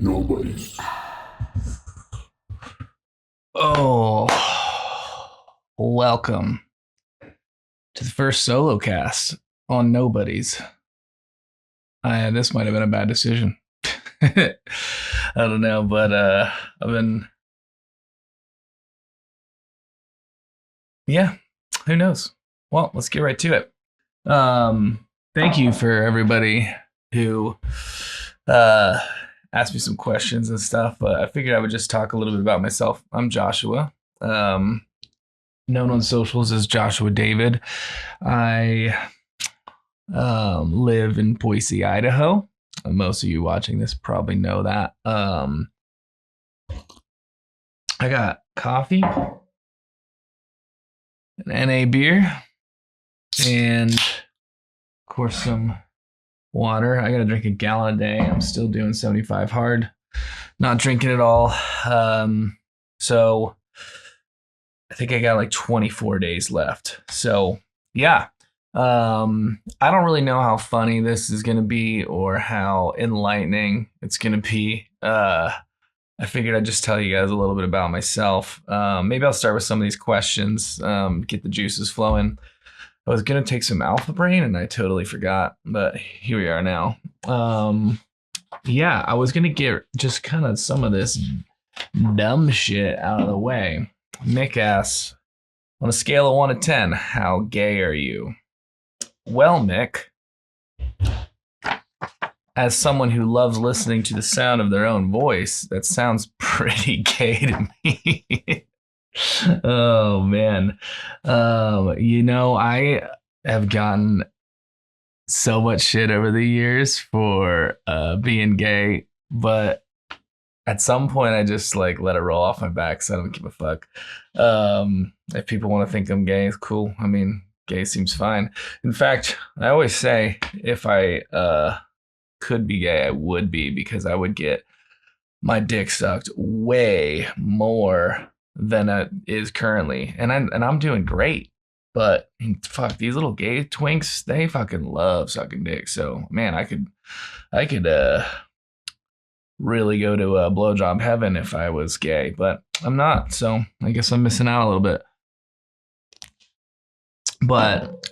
Nobody's. Oh, welcome to the first solo cast on Nobodies. This might have been a bad decision. I don't know, but who knows? Well, let's get right to it. Thank you for everybody who asked me some questions and stuff, but I figured I would just talk a little bit about myself. I'm Joshua, known on socials as Joshua David. I live in Boise, Idaho. Most of you watching this probably know that. I got coffee, an NA beer, and of course some water. I gotta drink a gallon a day. I'm still doing 75 hard, not drinking at all. So I think I got like 24 days left. So yeah. I don't really know how funny this is gonna be or how enlightening it's gonna be. I figured I'd just tell you guys a little bit about myself. Maybe I'll start with some of these questions, get the juices flowing. I was gonna take some Alpha Brain and I totally forgot, but here we are now. I was gonna get just kind of some of this dumb shit out of the way. Nick asks, on a scale of 1 to 10, how gay are you? Well, Nick, as someone who loves listening to the sound of their own voice, that sounds pretty gay to me. Oh man. I have gotten so much shit over the years for being gay, but at some point I just like let it roll off my back, so I don't give a fuck. If people want to think I'm gay, it's cool. I mean, gay seems fine. In fact, I always say if I could be gay, I would be, because I would get my dick sucked way more than it is currently, and I'm doing great. But fuck, these little gay twinks, they fucking love sucking dick. So man, I could really go to blowjob heaven if I was gay, but I'm not. So I guess I'm missing out a little bit. But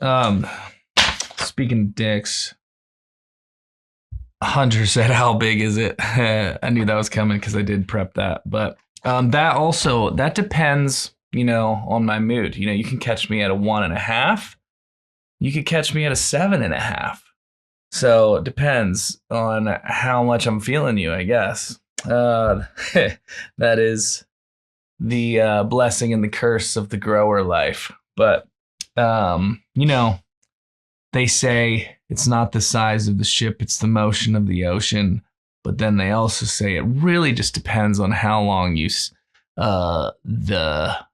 speaking of dicks, Hunter said, "How big is it?" I knew that was coming because I did prep that. But that depends, on my mood. You can catch me at a 1.5. You could catch me at a 7.5. So it depends on how much I'm feeling you, I guess. That is the blessing and the curse of the grower life. But they say it's not the size of the ship, it's the motion of the ocean. But then they also say it really just depends on how long the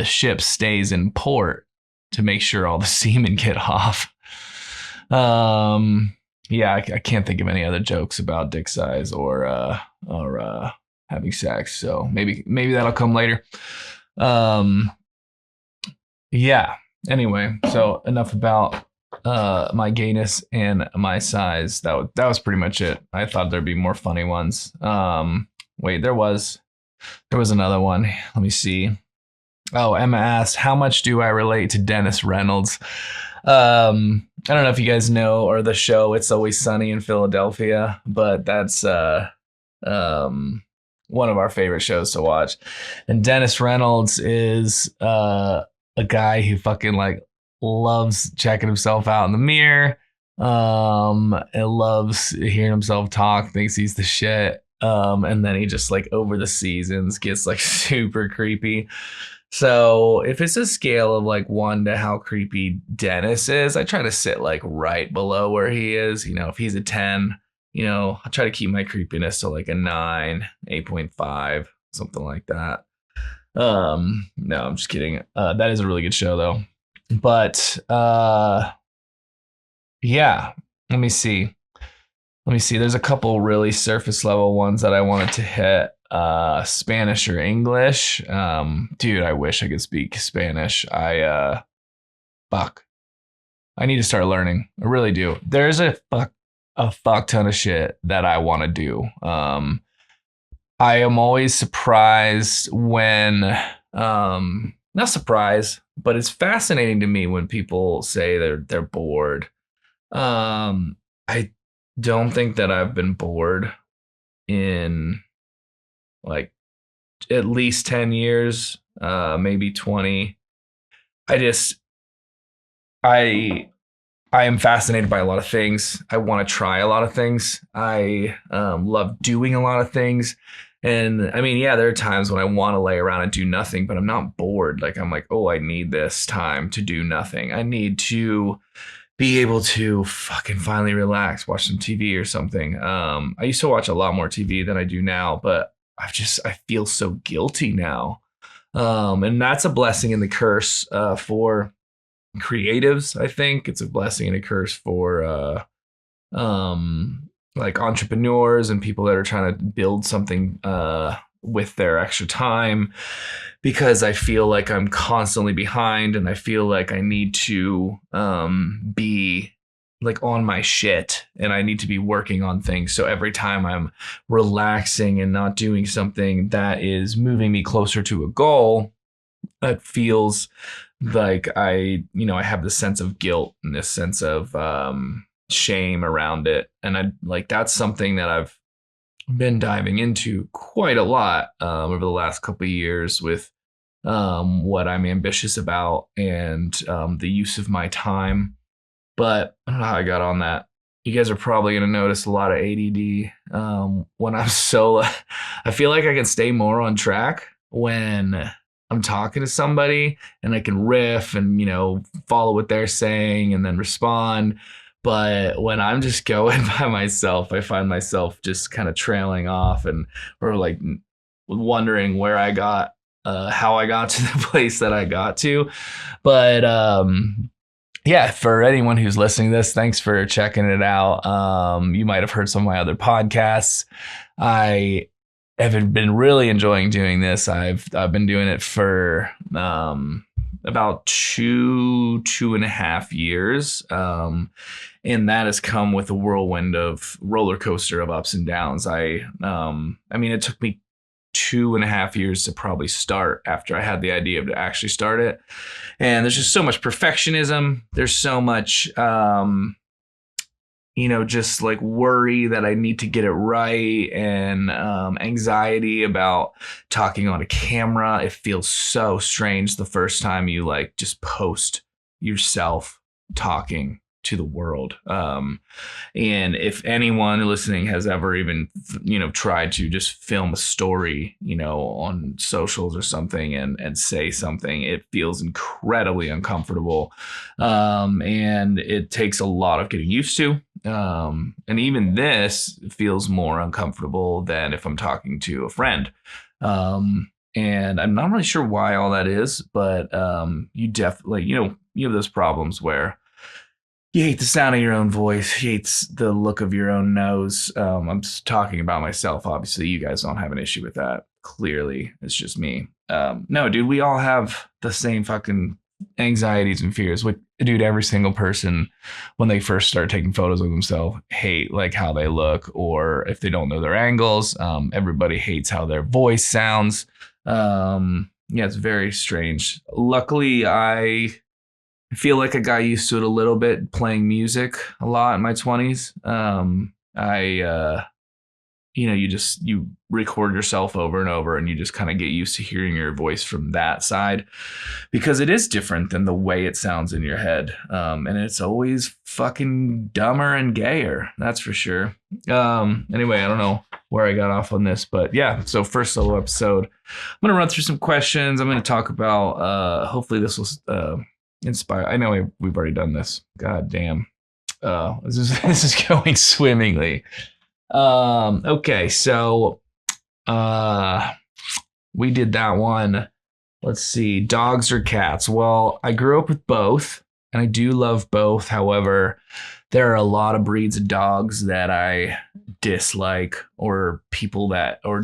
ship stays in port to make sure all the seamen get off. I can't think of any other jokes about dick size or having sex. So maybe that'll come later. Anyway, so enough about my gayness and my size. That was pretty much it. I thought there'd be more funny ones. Wait, there was another one. Let me see. Oh, Emma asked, how much do I relate to Dennis Reynolds? I don't know if you guys know or the show It's Always Sunny in Philadelphia, but that's one of our favorite shows to watch. And Dennis Reynolds is a guy who fucking like loves checking himself out in the mirror, and loves hearing himself talk, thinks he's the shit. And then he just like over the seasons gets like super creepy. So if it's a scale of like 1 to how creepy Dennis is, I try to sit like right below where he is. If he's a 10, I try to keep my creepiness to like a 9, 8.5, something like that. No, I'm just kidding. That is a really good show though. But let me see. There's a couple really surface level ones that I wanted to hit. Spanish or English. Dude, I wish I could speak Spanish. I need to start learning. I really do. There's a a fuck ton of shit that I want to do. I am always surprised when, not surprised, but it's fascinating to me when people say they're bored. I don't think that I've been bored in like at least 10 years, maybe 20. I just I I am fascinated by a lot of things. I want to try a lot of things. I love doing a lot of things. And I mean, yeah, there are times when I want to lay around and do nothing, but I'm not bored. Like, I'm like, oh, I need this time to do nothing. I need to be able to fucking finally relax, watch some TV or something. I used to watch a lot more TV than I do now, but I feel so guilty now. And that's a blessing and the curse for creatives. I think it's a blessing and a curse for like entrepreneurs and people that are trying to build something with their extra time, because I feel like I'm constantly behind and I feel like I need to be like on my shit and I need to be working on things. So every time I'm relaxing and not doing something that is moving me closer to a goal, it feels like I have this sense of guilt and this sense of shame around it. And I like that's something that I've been diving into quite a lot over the last couple of years with what I'm ambitious about and the use of my time. But I don't know how I got on that. You guys are probably going to notice a lot of ADD when I'm so. I feel like I can stay more on track when I'm talking to somebody and I can riff and, follow what they're saying and then respond. But when I'm just going by myself, I find myself just kind of trailing off or like wondering where I got, how I got to the place that I got to. But yeah, for anyone who's listening to this, thanks for checking it out. You might have heard some of my other podcasts. I have been really enjoying doing this. I've been doing it for about 2.5 years. And that has come with a whirlwind of roller coaster of ups and downs. I mean, it took me 2.5 years to probably start after I had the idea to actually start it. And there's just so much perfectionism. There's so much, just like worry that I need to get it right and anxiety about talking on a camera. It feels so strange the first time you like just post yourself talking to the world. And if anyone listening has ever even, tried to just film a story, on socials or something and say something, it feels incredibly uncomfortable. And it takes a lot of getting used to. And even this feels more uncomfortable than if I'm talking to a friend. And I'm not really sure why all that is, but you definitely, you have those problems where you hate the sound of your own voice. You hate the look of your own nose. I'm just talking about myself. Obviously, you guys don't have an issue with that. Clearly, it's just me. No, dude, we all have the same fucking anxieties and fears. Dude, every single person, when they first start taking photos of themselves, hate like how they look, or if they don't know their angles. Everybody hates how their voice sounds. Yeah, it's very strange. Luckily, I feel like I got used to it a little bit playing music a lot in my 20s. You record yourself over and over and you just kind of get used to hearing your voice from that side, because it is different than the way it sounds in your head. And it's always fucking dumber and gayer. That's for sure. Anyway, I don't know where I got off on this, but yeah. So first solo episode, I'm going to run through some questions. I'm going to talk about, hopefully this will, inspire. I know we've already done this. God damn. This is going swimmingly. Okay, so we did that one. Let's see, dogs or cats? Well, I grew up with both, and I do love both. However, there are a lot of breeds of dogs that I dislike, or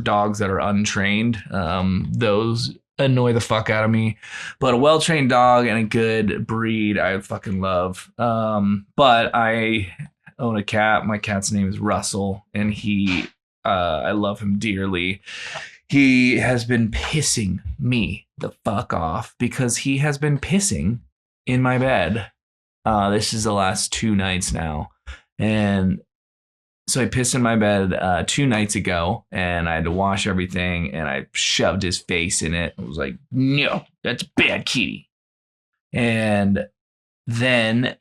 dogs that are untrained. Those annoy the fuck out of me. But a well-trained dog and a good breed I fucking love. But I own a cat. My cat's name is Russell, and I love him dearly. He has been pissing me the fuck off because he has been pissing in my bed. This is the last 2 nights now. And so I pissed in my bed 2 nights ago, and I had to wash everything, and I shoved his face in it. I was like, no, that's bad kitty. And then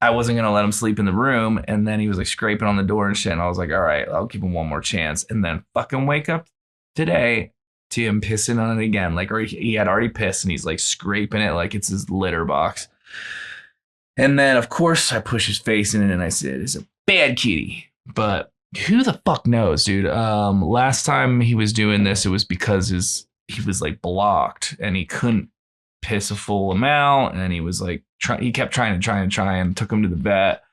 I wasn't going to let him sleep in the room. And then he was like scraping on the door and shit. And I was like, all right, I'll give him one more chance. And then fucking wake up today to him pissing on it again. Like, or he had already pissed and he's like scraping it like it's his litter box. And then, of course, I push his face in it and I said, it's a bad kitty. But who the fuck knows, dude? Last time he was doing this, it was because he was like blocked and he couldn't piss a full amount, and he was like he kept trying and took him to the vet,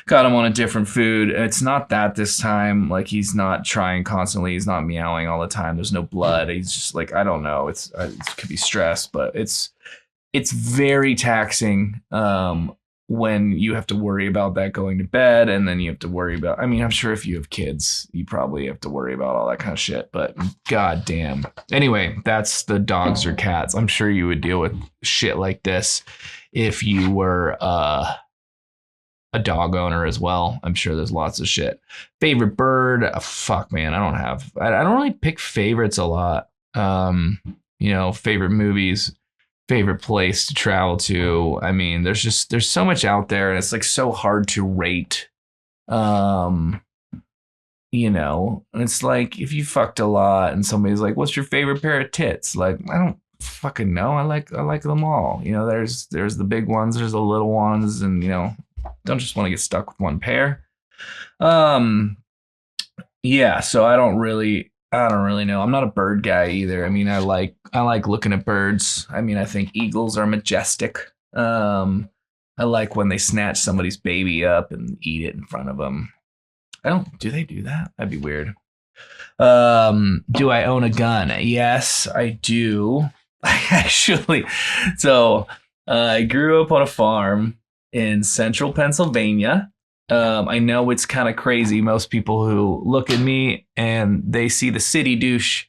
got him on a different food. It's not that this time, like he's not trying constantly, he's not meowing all the time, there's no blood, he's just like, I don't know, it could be stress, but it's very taxing when you have to worry about that going to bed, and then you have to worry about, I mean, I'm sure if you have kids, you probably have to worry about all that kind of shit, but god damn. Anyway, that's the dogs or cats. I'm sure you would deal with shit like this if you were a dog owner as well. I'm sure there's lots of shit. Favorite bird? Fuck, man, I don't really pick favorites a lot. Favorite movies, favorite place to travel to. I mean, there's so much out there, and it's like so hard to rate. It's like if you fucked a lot and somebody's like, what's your favorite pair of tits? Like, I don't fucking know. I like them all. There's the big ones, there's the little ones, and don't just want to get stuck with one pair. Yeah, so I don't really know. I'm not a bird guy either. I mean, I like looking at birds. I mean, I think eagles are majestic. I like when they snatch somebody's baby up and eat it in front of them. Do they do that? That'd be weird. Do I own a gun? Yes, I do. Actually, so I grew up on a farm in central Pennsylvania. I know it's kind of crazy. Most people who look at me and they see the city douche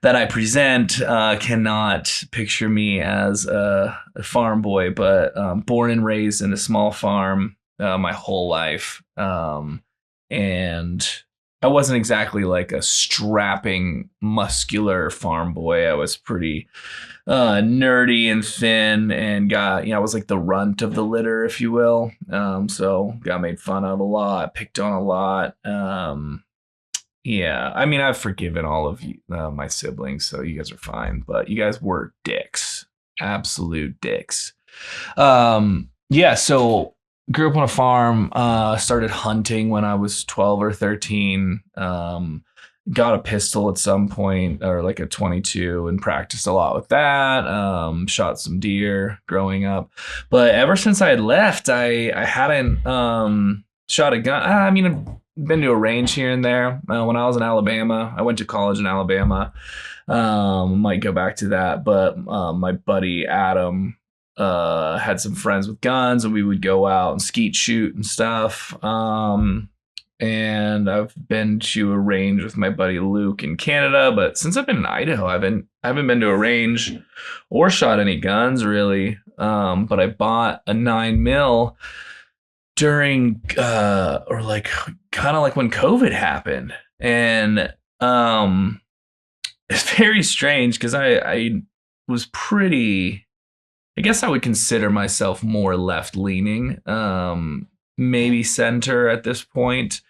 that I present cannot picture me as a farm boy, but born and raised in a small farm my whole life. And I wasn't exactly like a strapping, muscular farm boy. I was pretty nerdy and thin, and I was like the runt of the litter, if you will. So got made fun of a lot, picked on a lot. Yeah, I mean, I've forgiven all of you, my siblings, so you guys are fine. But you guys were dicks, absolute dicks. Yeah, so grew up on a farm, started hunting when I was 12 or 13, got a pistol at some point, or like a 22, and practiced a lot with that, shot some deer growing up. But ever since I had left, I hadn't shot a gun. I mean, I've been to a range here and there. When I was in Alabama, I went to college in Alabama. Might go back to that, but my buddy Adam had some friends with guns, and we would go out and skeet shoot and stuff. And I've been to a range with my buddy Luke in Canada, but since I've been in Idaho, I haven't been to a range or shot any guns really. But I bought a 9mm during or like kind of like when COVID happened, and it's very strange because I was pretty, I guess I would consider myself more left leaning, maybe center at this point.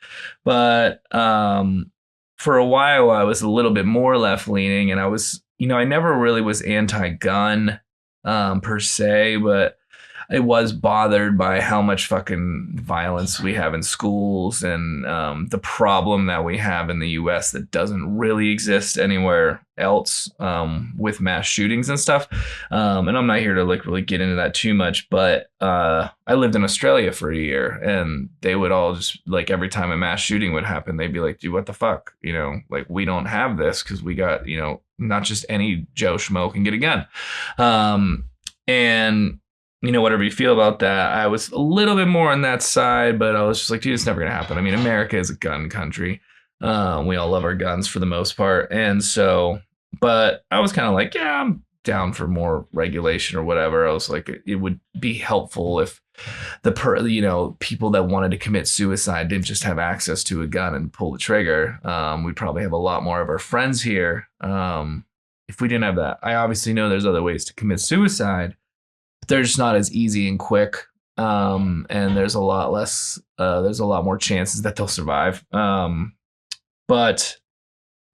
But for a while, I was a little bit more left leaning, and I was, I never really was anti-gun per se, but I was bothered by how much fucking violence we have in schools, and the problem that we have in the US that doesn't really exist anywhere else with mass shootings and stuff. And I'm not here to like really get into that too much, but I lived in Australia for a year, and they would all just like, every time a mass shooting would happen, they'd be like, dude, what the fuck? Like, we don't have this because we got, not just any Joe Schmo can get a gun. And whatever you feel about that, I was a little bit more on that side, but I was just like, dude, it's never gonna happen. I mean, America is a gun country. We all love our guns for the most part, and so, but I was kind of like, yeah, I'm down for more regulation or whatever. I was like, it would be helpful if people that wanted to commit suicide didn't just have access to a gun and pull the trigger. We'd probably have a lot more of our friends here if we didn't have that. I obviously know there's other ways to commit suicide. They're just not as easy and quick. And there's a lot more chances that they'll survive. But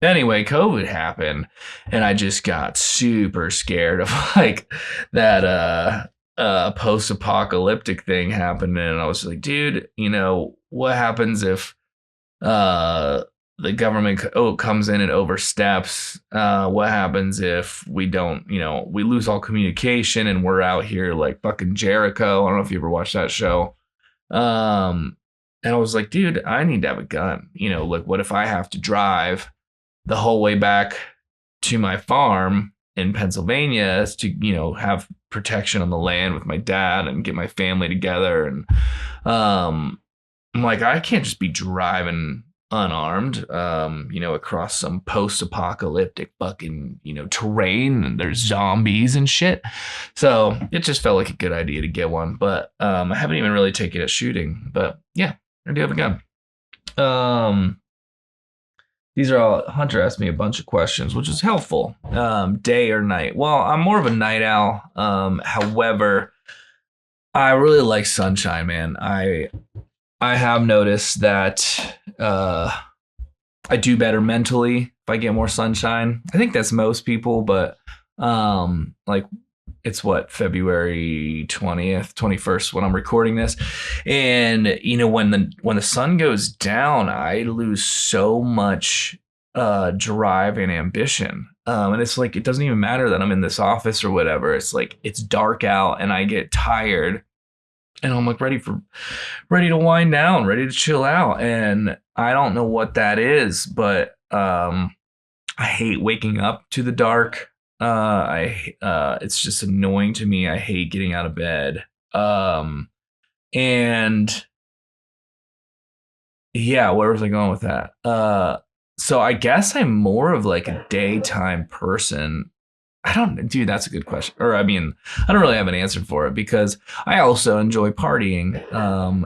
anyway, COVID happened and I just got super scared of like that post-apocalyptic thing happening. And I was like, dude, what happens if the government comes in and oversteps? What happens if we don't, we lose all communication and we're out here like fucking Jericho? I don't know if you ever watched that show. And I was like, dude, I need to have a gun. Like, what if I have to drive the whole way back to my farm in Pennsylvania to, have protection on the land with my dad and get my family together? And I'm like, I can't just be driving unarmed, across some post-apocalyptic fucking, terrain, and there's zombies and shit. So it just felt like a good idea to get one. But I haven't even really taken it shooting. But yeah, I do have a gun. These are all, Hunter asked me a bunch of questions, which is helpful. Day or night? Well, I'm more of a night owl. However, I really like sunshine, man. I have noticed that I do better mentally if I get more sunshine. I think that's most people, but like it's February 20th, 21st when I'm recording this. And when the sun goes down, I lose so much drive and ambition. And it's like, it doesn't even matter that I'm in this office or whatever. It's like, it's dark out and I get tired and I'm like ready to wind down, ready to chill out. And I don't know what that is, but I hate waking up to the dark. It's just annoying to me. I hate getting out of bed. And yeah, where was I going with that? So I guess I'm more of like a daytime person. Dude, that's a good question. Or I mean, I don't really have an answer for it because I also enjoy partying.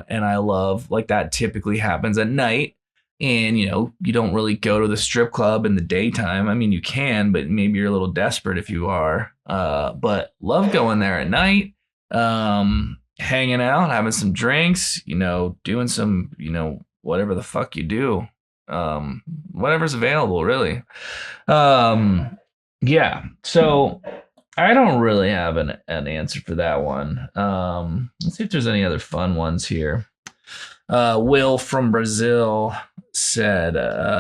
And I love, like, that typically happens at night. And, you don't really go to the strip club in the daytime. I mean, you can, but maybe you're a little desperate if you are. But love going there at night, hanging out, having some drinks, doing some, whatever the fuck you do. Whatever's available, really. Yeah. So I don't really have an answer for that one. Let's see if there's any other fun ones here. Will from Brazil said,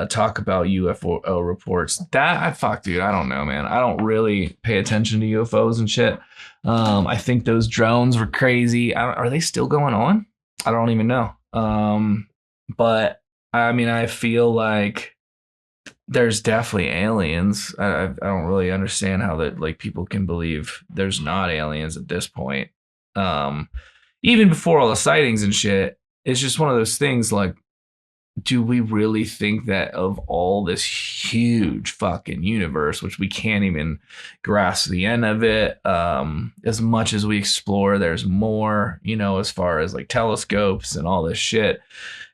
talk about UFO reports. Dude, I don't know, man. I don't really pay attention to UFOs and shit. I think those drones were crazy. Are they still going on? I don't even know. But I mean, I feel like there's definitely aliens. I don't really understand how that, like, people can believe there's not aliens at this point. Even before all the sightings and shit, it's just one of those things like, do we really think that of all this huge fucking universe, which we can't even grasp the end of it, as much as we explore, there's more, as far as like telescopes and all this shit.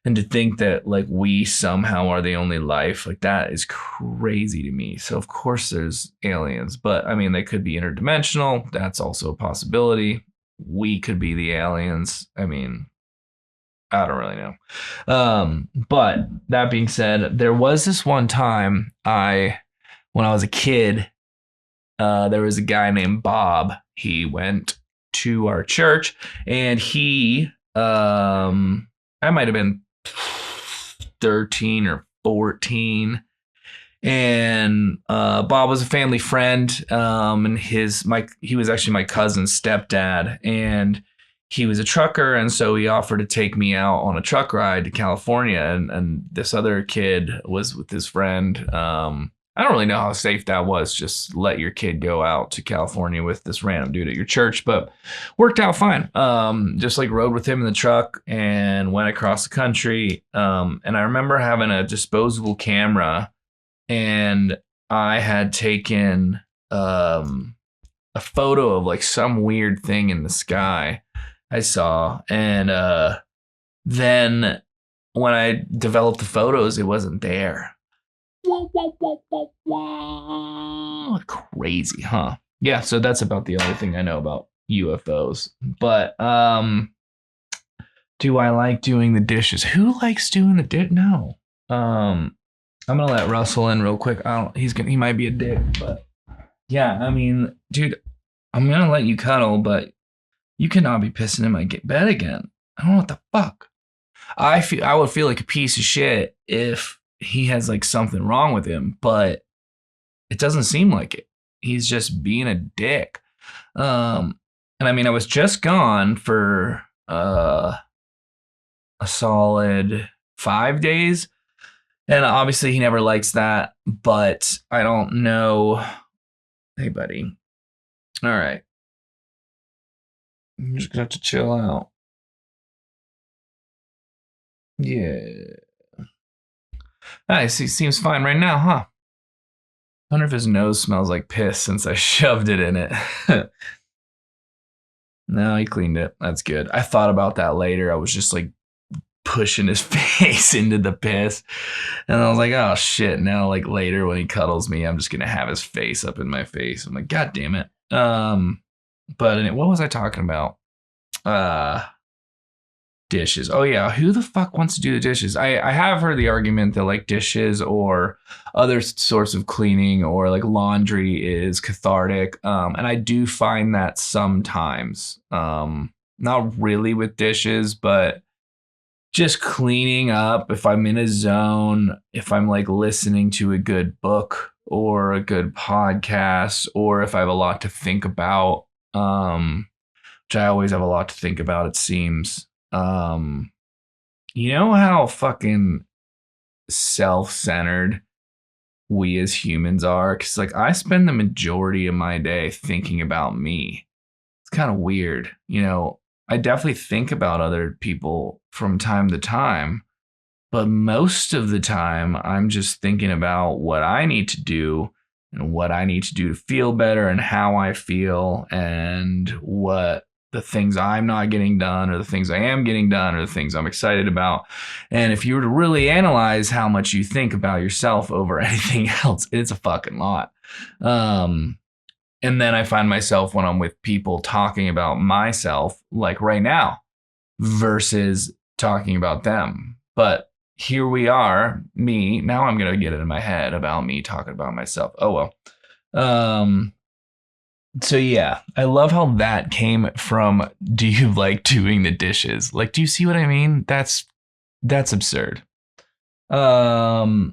And to think that like we somehow are the only life, like that is crazy to me. So of course there's aliens, but I mean, they could be interdimensional. That's also a possibility. We could be the aliens. I mean, I don't really know. But that being said, there was this one time when I was a kid, there was a guy named Bob. He went to our church and I might have been 13 or 14. And Bob was a family friend. And he was actually my cousin's stepdad. And he was a trucker, and so he offered to take me out on a truck ride to California. And this other kid was with his friend. I I don't really know how safe that was. Just let your kid go out to California with this random dude at your church, but worked out fine. Just like rode with him in the truck and went across the country. And I remember having a disposable camera, and I had taken a photo of like some weird thing in the sky I saw, and then when I developed the photos, it wasn't there. Crazy, huh? Yeah, so that's about the only thing I know about UFOs. But do I like doing the dishes? Who likes doing the dish? No. I'm gonna let Russell in real quick. He might be a dick, but yeah, I mean, dude, I'm gonna let you cuddle, but you cannot be pissing in my bed again. I don't know what the fuck. I would feel like a piece of shit if he has like something wrong with him, but it doesn't seem like it. He's just being a dick. And I mean, I was just gone for a solid 5 days, and obviously he never likes that, but I don't know. Hey, buddy. All right. I'm just gonna have to chill out. Yeah. Nice. He seems fine right now, huh? I wonder if his nose smells like piss since I shoved it in it. No, he cleaned it. That's good. I thought about that later. I was just like pushing his face into the piss. And I was like, oh shit. Now, like later when he cuddles me, I'm just going to have his face up in my face. I'm like, God damn it. But anyway, what was I talking about? Dishes. Oh yeah, who the fuck wants to do the dishes? I have heard the argument that like dishes or other sorts of cleaning or like laundry is cathartic. And I do find that sometimes. Not really with dishes, but just cleaning up if I'm in a zone, if I'm like listening to a good book or a good podcast, or if I have a lot to think about, which I always have a lot to think about, it seems. You know how fucking self-centered we as humans are? Because like I spend the majority of my day thinking about me. It's kind of weird. You know, I definitely think about other people from time to time, but most of the time I'm just thinking about what I need to do and what I need to do to feel better and how I feel and what the things I'm not getting done or the things I am getting done or the things I'm excited about. And if you were to really analyze how much you think about yourself over anything else, it's a fucking lot. And then I find myself when I'm with people talking about myself, like right now, versus talking about them. But here we are, me. Now I'm going to get it in my head about me talking about myself. Oh, well. So yeah, I love how that came from, do you like doing the dishes? Like, do you see what I mean? That's absurd. That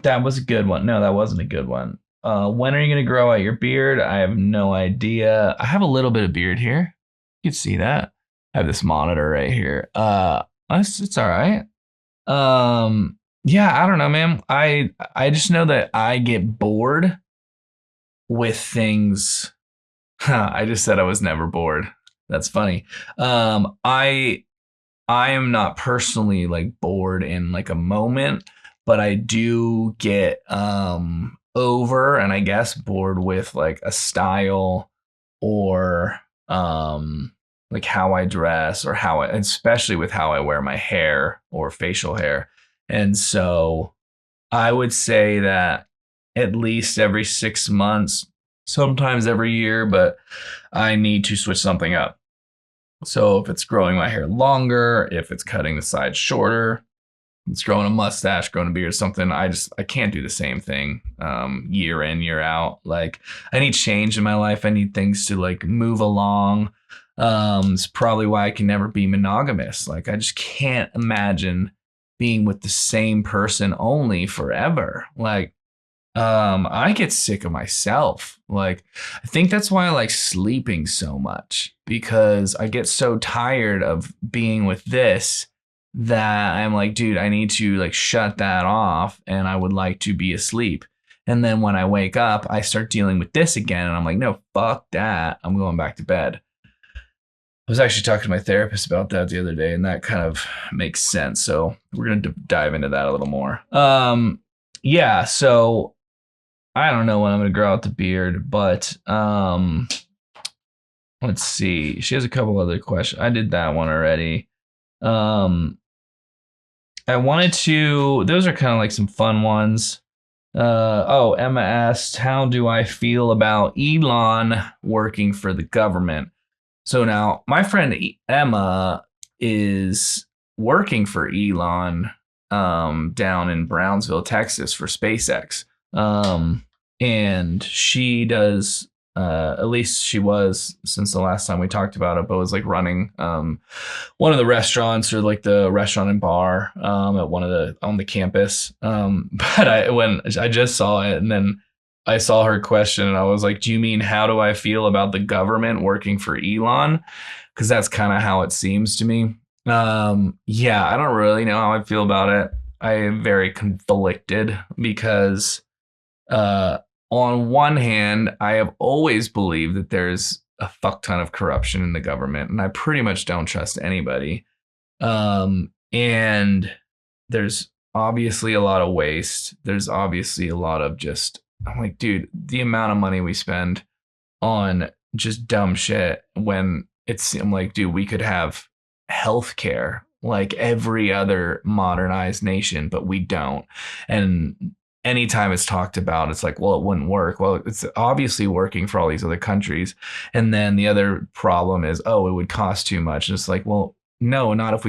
was a good one. No, that wasn't a good one. When are you going to grow out your beard? I have no idea. I have a little bit of beard here. You can see that. I have this monitor right here. It's all right. Yeah, I don't know, man. I just know that I get bored with things. I just said I was never bored. That's funny. I am not personally like bored in like a moment, but I do get over and I guess bored with like a style or like how I dress or especially with how I wear my hair or facial hair. And so I would say that at least every 6 months, sometimes every year, but I need to switch something up. So if it's growing my hair longer, if it's cutting the sides shorter, it's growing a mustache, growing a beard, something, I can't do the same thing year in, year out. Like I need change in my life. I need things to like move along. It's probably why I can never be monogamous. Like I just can't imagine being with the same person only forever. Like I get sick of myself. Like, I think that's why I like sleeping so much, because I get so tired of being with this that I'm like, dude, I need to like shut that off and I would like to be asleep. And then when I wake up, I start dealing with this again. And I'm like, no, fuck that. I'm going back to bed. I was actually talking to my therapist about that the other day, and that kind of makes sense. So we're going to dive into that a little more. Yeah. So I don't know when I'm going to grow out the beard, but let's see. She has a couple other questions. I did that one already. Um, I wanted to. Those are kind of like some fun ones. Emma asked, "How do I feel about Elon working for the government?" So now my friend Emma is working for Elon down in Brownsville, Texas for SpaceX. And she does at least she was since the last time we talked about it, but was like running one of the restaurants or like the restaurant and bar at one of the on the campus. But when I just saw it and then I saw her question and I was like, do you mean how do I feel about the government working for Elon? Because that's kind of how it seems to me. Yeah, I don't really know how I feel about it. I am very conflicted because uh, on one hand, I have always believed that there's a fuck ton of corruption in the government, and I pretty much don't trust anybody. And there's obviously a lot of waste. There's obviously a lot of just, I'm like, dude, the amount of money we spend on just dumb shit when I'm like, dude, we could have healthcare like every other modernized nation, but we don't. And anytime it's talked about, it's like, well, it wouldn't work. Well, it's obviously working for all these other countries. And then the other problem is, oh, it would cost too much. And it's like, well, no, not if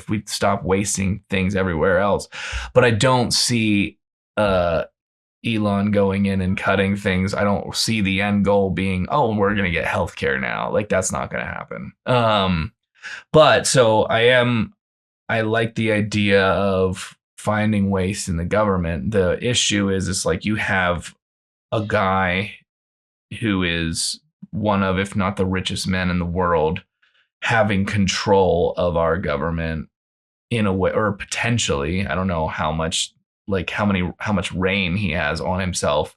we stop wasting things everywhere else. But I don't see Elon going in and cutting things. I don't see the end goal being, oh, we're gonna get healthcare now. Like that's not gonna happen. But so I like the idea of finding waste in the government. The issue is it's like you have a guy who is one of, if not the richest men in the world, having control of our government in a way, or potentially, I don't know how much, like how much reign he has on himself,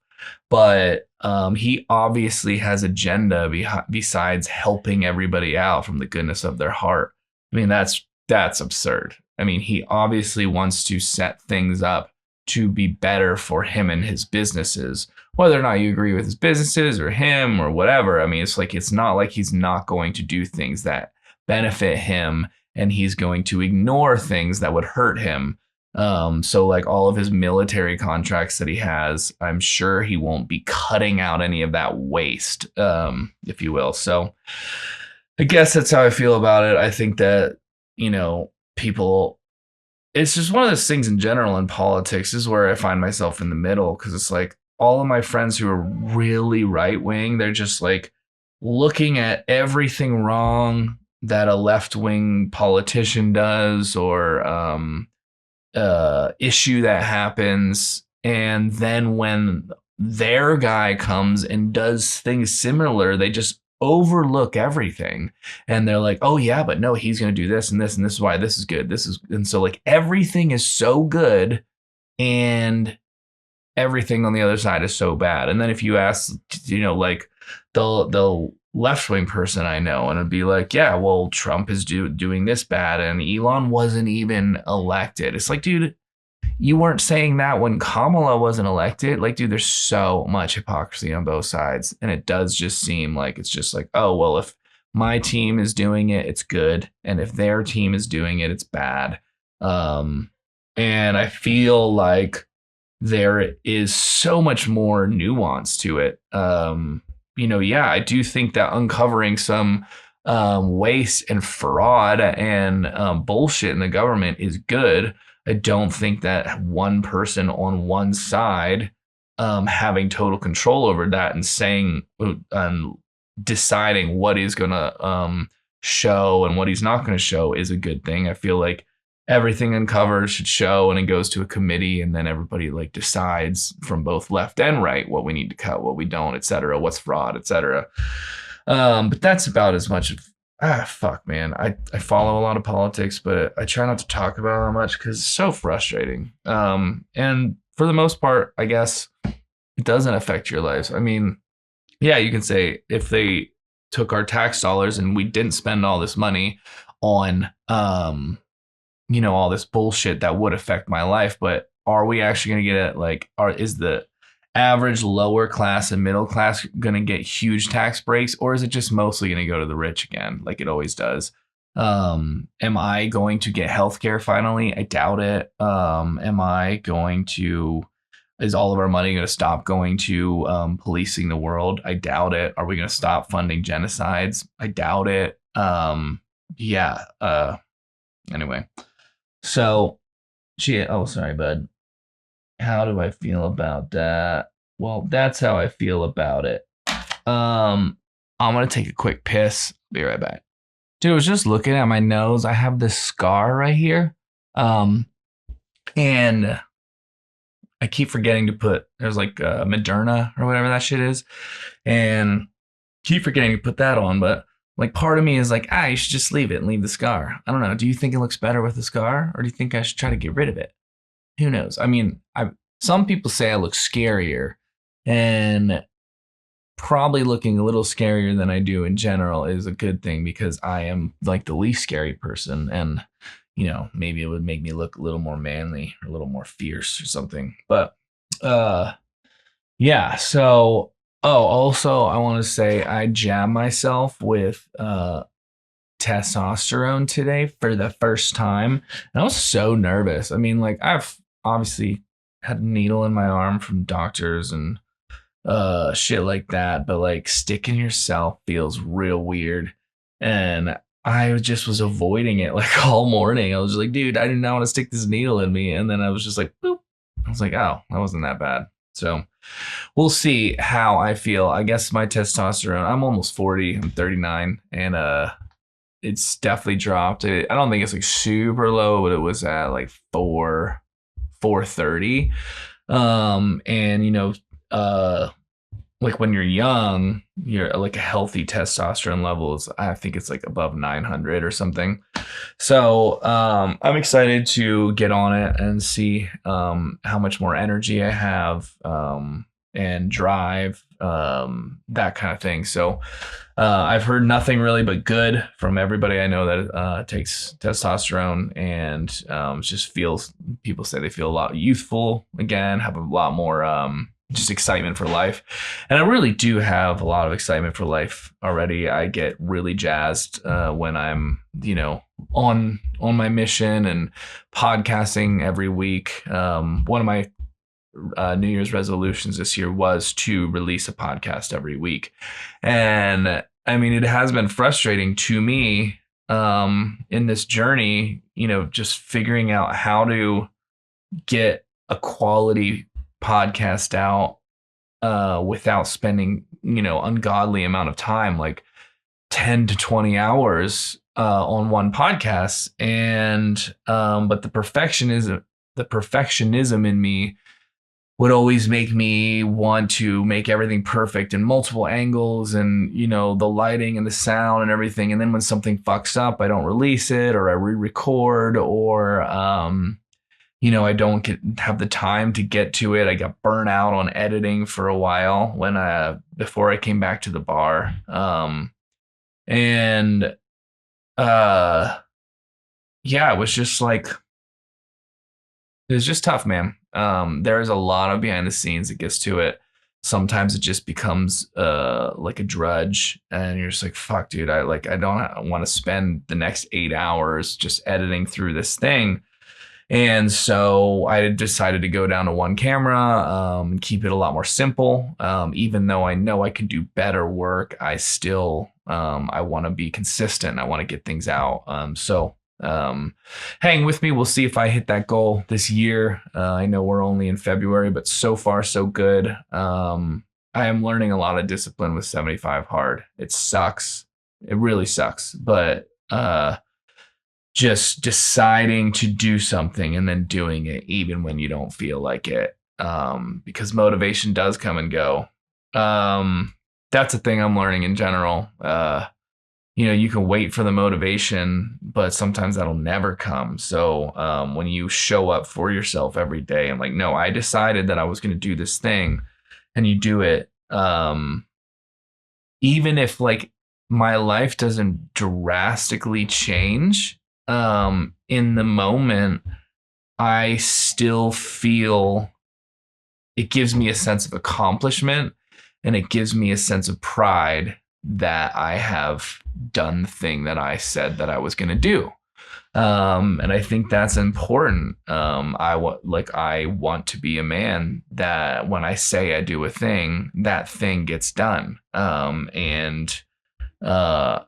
but he obviously has agenda besides helping everybody out from the goodness of their heart. I mean, that's absurd. I mean, he obviously wants to set things up to be better for him and his businesses, whether or not you agree with his businesses or him or whatever. I mean, it's not like he's not going to do things that benefit him and he's going to ignore things that would hurt him. So like all of his military contracts that he has, I'm sure he won't be cutting out any of that waste, if you will. So I guess that's how I feel about it. I think that, people, it's just one of those things in general in politics is where I find myself in the middle because it's like all of my friends who are really right wing, they're just like looking at everything wrong that a left wing politician does or issue that happens. And then when their guy comes and does things similar, they just overlook everything. And they're like, oh, yeah, but no, he's going to do this and this. And this is why this is good. And so like everything is so good and everything on the other side is so bad. And then if you ask, like the left wing person I know, and it'd be like, yeah, well, Trump is doing this bad and Elon wasn't even elected. It's like, dude, you weren't saying that when Kamala wasn't elected. Like, dude, there's so much hypocrisy on both sides. And it does just seem like it's just like, oh, well, if my team is doing it, it's good. And if their team is doing it, it's bad. And I feel like there is so much more nuance to it. Yeah, I do think that uncovering some waste and fraud and bullshit in the government is good. I don't think that one person on one side having total control over that and saying deciding what he's going to show and what he's not going to show is a good thing. I feel like everything uncovered should show and it goes to a committee and then everybody like decides from both left and right what we need to cut, what we don't, et cetera, what's fraud, et cetera. But that's about as much fuck, man. I follow a lot of politics, but I try not to talk about it that much because it's so frustrating. And for the most part, I guess it doesn't affect your lives. I mean, yeah, you can say if they took our tax dollars and we didn't spend all this money on, all this bullshit that would affect my life, but are we actually going to get it? Like, is the average lower class and middle class going to get huge tax breaks, or is it just mostly going to go to the rich again, like it always does? Am I going to get healthcare finally? I doubt it. Am I going to? Is all of our money going to stop going to policing the world? I doubt it. Are we going to stop funding genocides? I doubt it. Yeah. Anyway, so oh, sorry, bud. How do I feel about that? Well, that's how I feel about it. I'm gonna take a quick piss. Be right back. Dude, I was just looking at my nose. I have this scar right here. And I keep forgetting to put, there's like Moderna or whatever that shit is. And keep forgetting to put that on, but like part of me is like, you should just leave it and leave the scar. I don't know. Do you think it looks better with the scar, or do you think I should try to get rid of it? Who knows? I mean, some people say I look scarier, and probably looking a little scarier than I do in general is a good thing because I am like the least scary person, and maybe it would make me look a little more manly or a little more fierce or something. But yeah, so also I want to say I jabbed myself with testosterone today for the first time. And I was so nervous. I mean, like I've obviously had a needle in my arm from doctors and shit like that, but like sticking yourself feels real weird. And I just was avoiding it like all morning. I was like, dude, I did not want to stick this needle in me. And then I was just like, boop. I was like, oh, that wasn't that bad. So we'll see how I feel. I guess my testosterone, I'm almost 40, I'm 39, and it's definitely dropped. I don't think it's like super low, but it was at like 430. And like when you're young, you're like a healthy testosterone levels, I think it's like above 900 or something. So I'm excited to get on it and see how much more energy I have and drive, that kind of thing. So I've heard nothing really but good from everybody I know that takes testosterone, and just feels, people say they feel a lot youthful again, have a lot more just excitement for life. And I really do have a lot of excitement for life already. I get really jazzed when I'm, on my mission and podcasting every week. One of my New Year's resolutions this year was to release a podcast every week. And I mean, it has been frustrating to me in this journey, just figuring out how to get a quality podcast out without spending, ungodly amount of time, like 10 to 20 hours on one podcast. And but the perfectionism in me would always make me want to make everything perfect in multiple angles, and the lighting and the sound and everything. And then when something fucks up, I don't release it, or I re-record, or I don't have the time to get to it. I got burnt out on editing for a while before I came back to the bar. And yeah, it was just like, it was just tough, man. There's a lot of behind the scenes that gets to it. Sometimes it just becomes like a drudge, and you're just like, fuck, dude, I don't want to spend the next 8 hours just editing through this thing. And so I decided to go down to one camera and keep it a lot more simple. Even though I know I can do better work, I still I want to be consistent. I want to get things out. So hang with me. We'll see if I hit that goal this year. I know we're only in February, but so far so good. I am learning a lot of discipline with 75 hard. It sucks. It really sucks. But just deciding to do something and then doing it even when you don't feel like it, because motivation does come and go. That's a thing I'm learning in general. you can wait for the motivation, but sometimes that'll never come. So when you show up for yourself every day and like, no, I decided that I was going to do this thing, and you do it, even if like my life doesn't drastically change, in the moment, I still feel it gives me a sense of accomplishment, and it gives me a sense of pride that I have done the thing that I said that I was going to do. And I think that's important. I want to be a man that when I say I do a thing, that thing gets done. And yeah,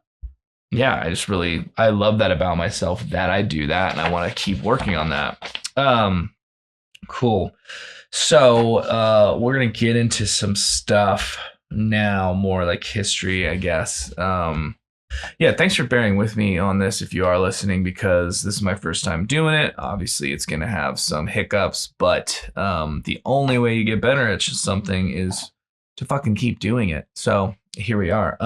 I love that about myself, that I do that, and I want to keep working on that. Cool. So we're gonna get into some stuff now, more like history, I guess. Yeah, thanks for bearing with me on this if you are listening, because this is my first time doing it. Obviously, it's gonna have some hiccups, but the only way you get better at something is to fucking keep doing it. So here we are.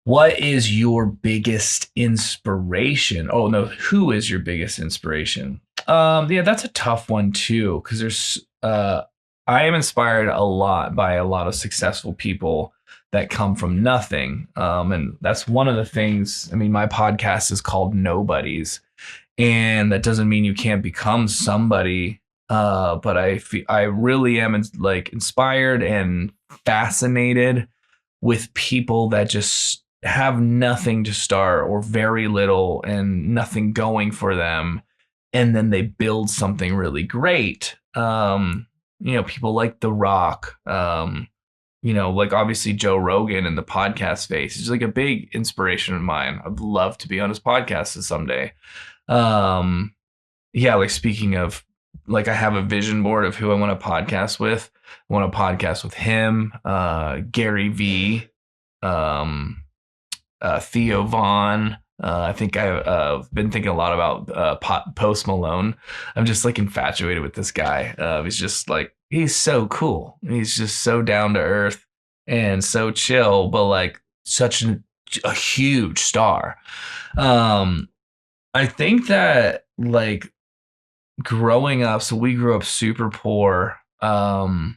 What is your biggest inspiration? Oh no, who is your biggest inspiration? Yeah, that's a tough one too, because I am inspired a lot by a lot of successful people that come from nothing. And that's one of the things. I mean, my podcast is called Nobodies, and that doesn't mean you can't become somebody. But I really am inspired and fascinated with people that just have nothing to start, or very little and nothing going for them, and then they build something really great. People like The Rock, like obviously Joe Rogan in the podcast space. He's like a big inspiration of mine. I'd love to be on his podcast someday. Yeah, like speaking of, like I have a vision board of who I want to podcast with. I want to podcast with him, Gary V, Theo Vaughn. I think I've been thinking a lot about Post Malone. I'm just like infatuated with this guy. He's so cool. He's just so down to earth and so chill, but like such a huge star. I think that like growing up, so we grew up super poor. And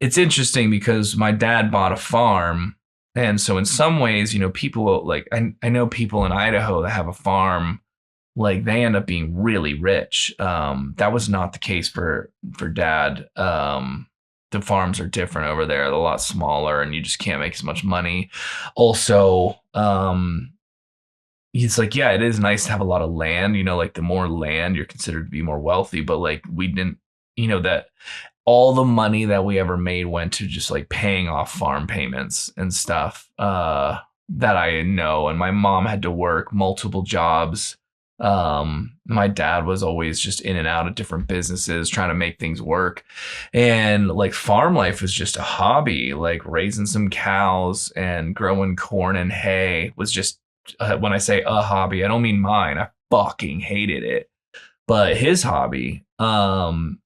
it's interesting because my dad bought a farm. And so in some ways, people like, I know people in Idaho that have a farm, like they end up being really rich. That was not the case for Dad. The farms are different over there. They're a lot smaller, and you just can't make as much money. Also, he's like, yeah, it is nice to have a lot of land. Like the more land, you're considered to be more wealthy. But like we didn't, that all the money that we ever made went to just like paying off farm payments and stuff that I know. And my mom had to work multiple jobs. My dad was always just in and out of different businesses trying to make things work. And like farm life was just a hobby, like raising some cows and growing corn and hay was just, when I say a hobby, I don't mean mine. I fucking hated it, but his hobby. And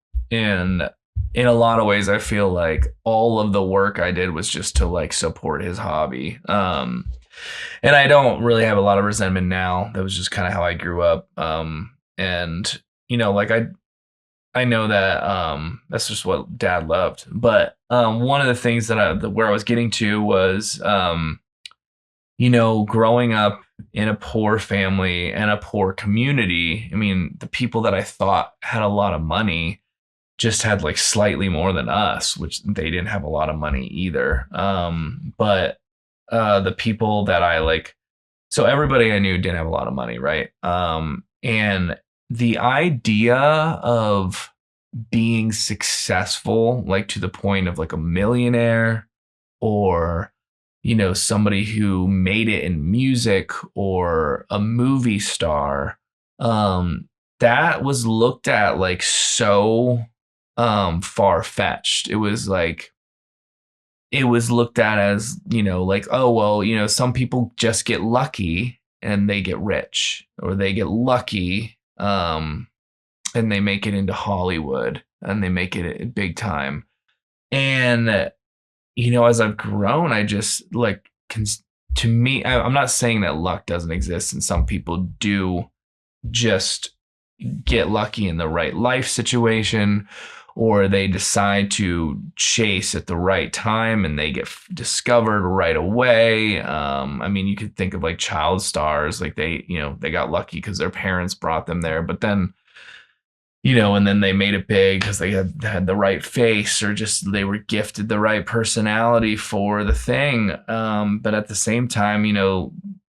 in a lot of ways, I feel like all of the work I did was just to like support his hobby. And I don't really have a lot of resentment now. That was just kind of how I grew up. And like I know that that's just what Dad loved. But one of the things where I was getting to was growing up in a poor family and a poor community. I mean, the people that I thought had a lot of money just had like slightly more than us, which they didn't have a lot of money either. But the people that I like, so everybody I knew didn't have a lot of money, right? And the idea of being successful, like to the point of like a millionaire, or somebody who made it in music, or a movie star, that was looked at like so far-fetched. It was looked at as, like, oh, well, some people just get lucky and they get rich, or they get lucky and they make it into Hollywood and they make it big time. And as I've grown, I just like to me, I'm not saying that luck doesn't exist, and some people do just get lucky in the right life situation, or they decide to chase at the right time and they get discovered right away. I mean, you could think of like child stars, like they got lucky because their parents brought them there, but then and then they made it big because they had the right face, or just they were gifted the right personality for the thing. But at the same time,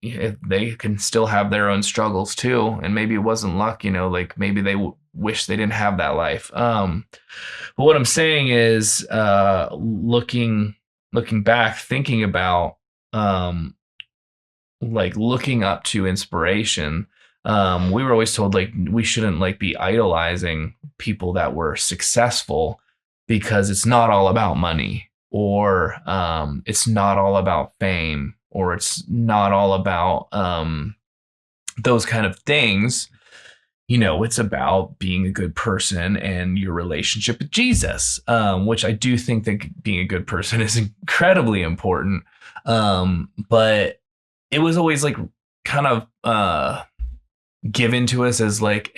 they can still have their own struggles too, and maybe it wasn't luck. Like maybe they wish they didn't have that life. But what I'm saying is, looking back, thinking about like looking up to inspiration. We were always told like we shouldn't like be idolizing people that were successful, because it's not all about money, or it's not all about fame, or it's not all about those kind of things. It's about being a good person and your relationship with Jesus, which I do think that being a good person is incredibly important. But it was always like kind of given to us as like